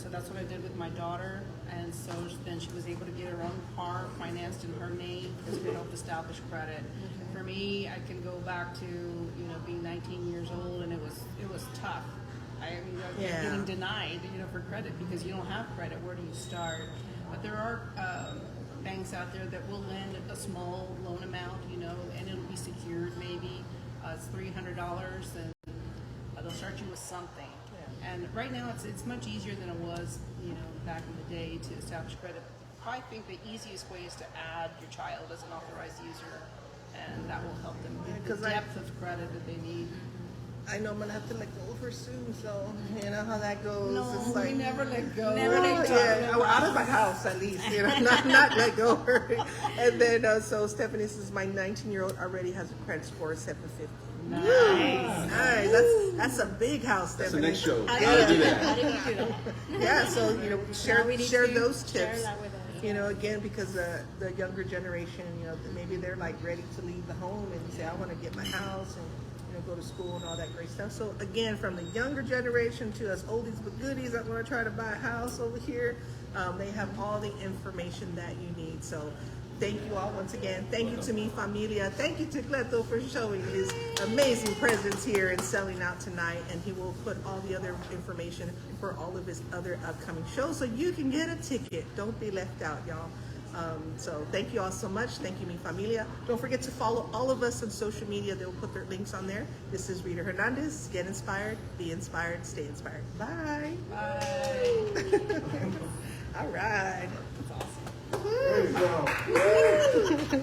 So that's what I did with my daughter, and so then she was able to get her own car financed in her name because we helped establish credit. Okay. For me, I can go back to being 19 years old, and it was tough. I mean, Yeah. getting denied for credit because you don't have credit. Where do you start? But there are banks out there that will lend a small loan amount, you know, and it'll be secured maybe. It's $300, and they'll start you with something. And right now, it's much easier than it was, you know, back in the day to establish credit. I think the easiest way is to add your child as an authorized user, and that will help them get the depth of credit that they need. I know I'm gonna have to let go of her soon, so you know how that goes. No, It's like, we never let go. Never let go. Yeah, out of my house at least, you know, not let go of her. And then so Stephanie says my 19-year-old already has a credit score of 750. Nice. That's a big house, That's the Stephanie. next show. How How to do How that. do we do that? Yeah, so you know, Now we need share to those share tips. that with us. You know, again, because the younger generation, you know, maybe they're like ready to leave the home and say, I want to get my house and you know go to school and all that great stuff. So again, from the younger generation to us oldies but goodies, I'm going to try to buy a house over here. They have all the information that you need. So thank you all once again. Thank you to mi familia. Thank you to Cleto for showing his amazing presence here and selling out tonight. And he will put all the other information for all of his other upcoming shows so you can get a ticket. Don't be left out, y'all. So thank you all so much. Thank you, mi familia. Don't forget to follow all of us on social media. They'll put their links on there. This is Rita Hernandez. Get inspired, be inspired, stay inspired. Bye. Bye. All right. There you go.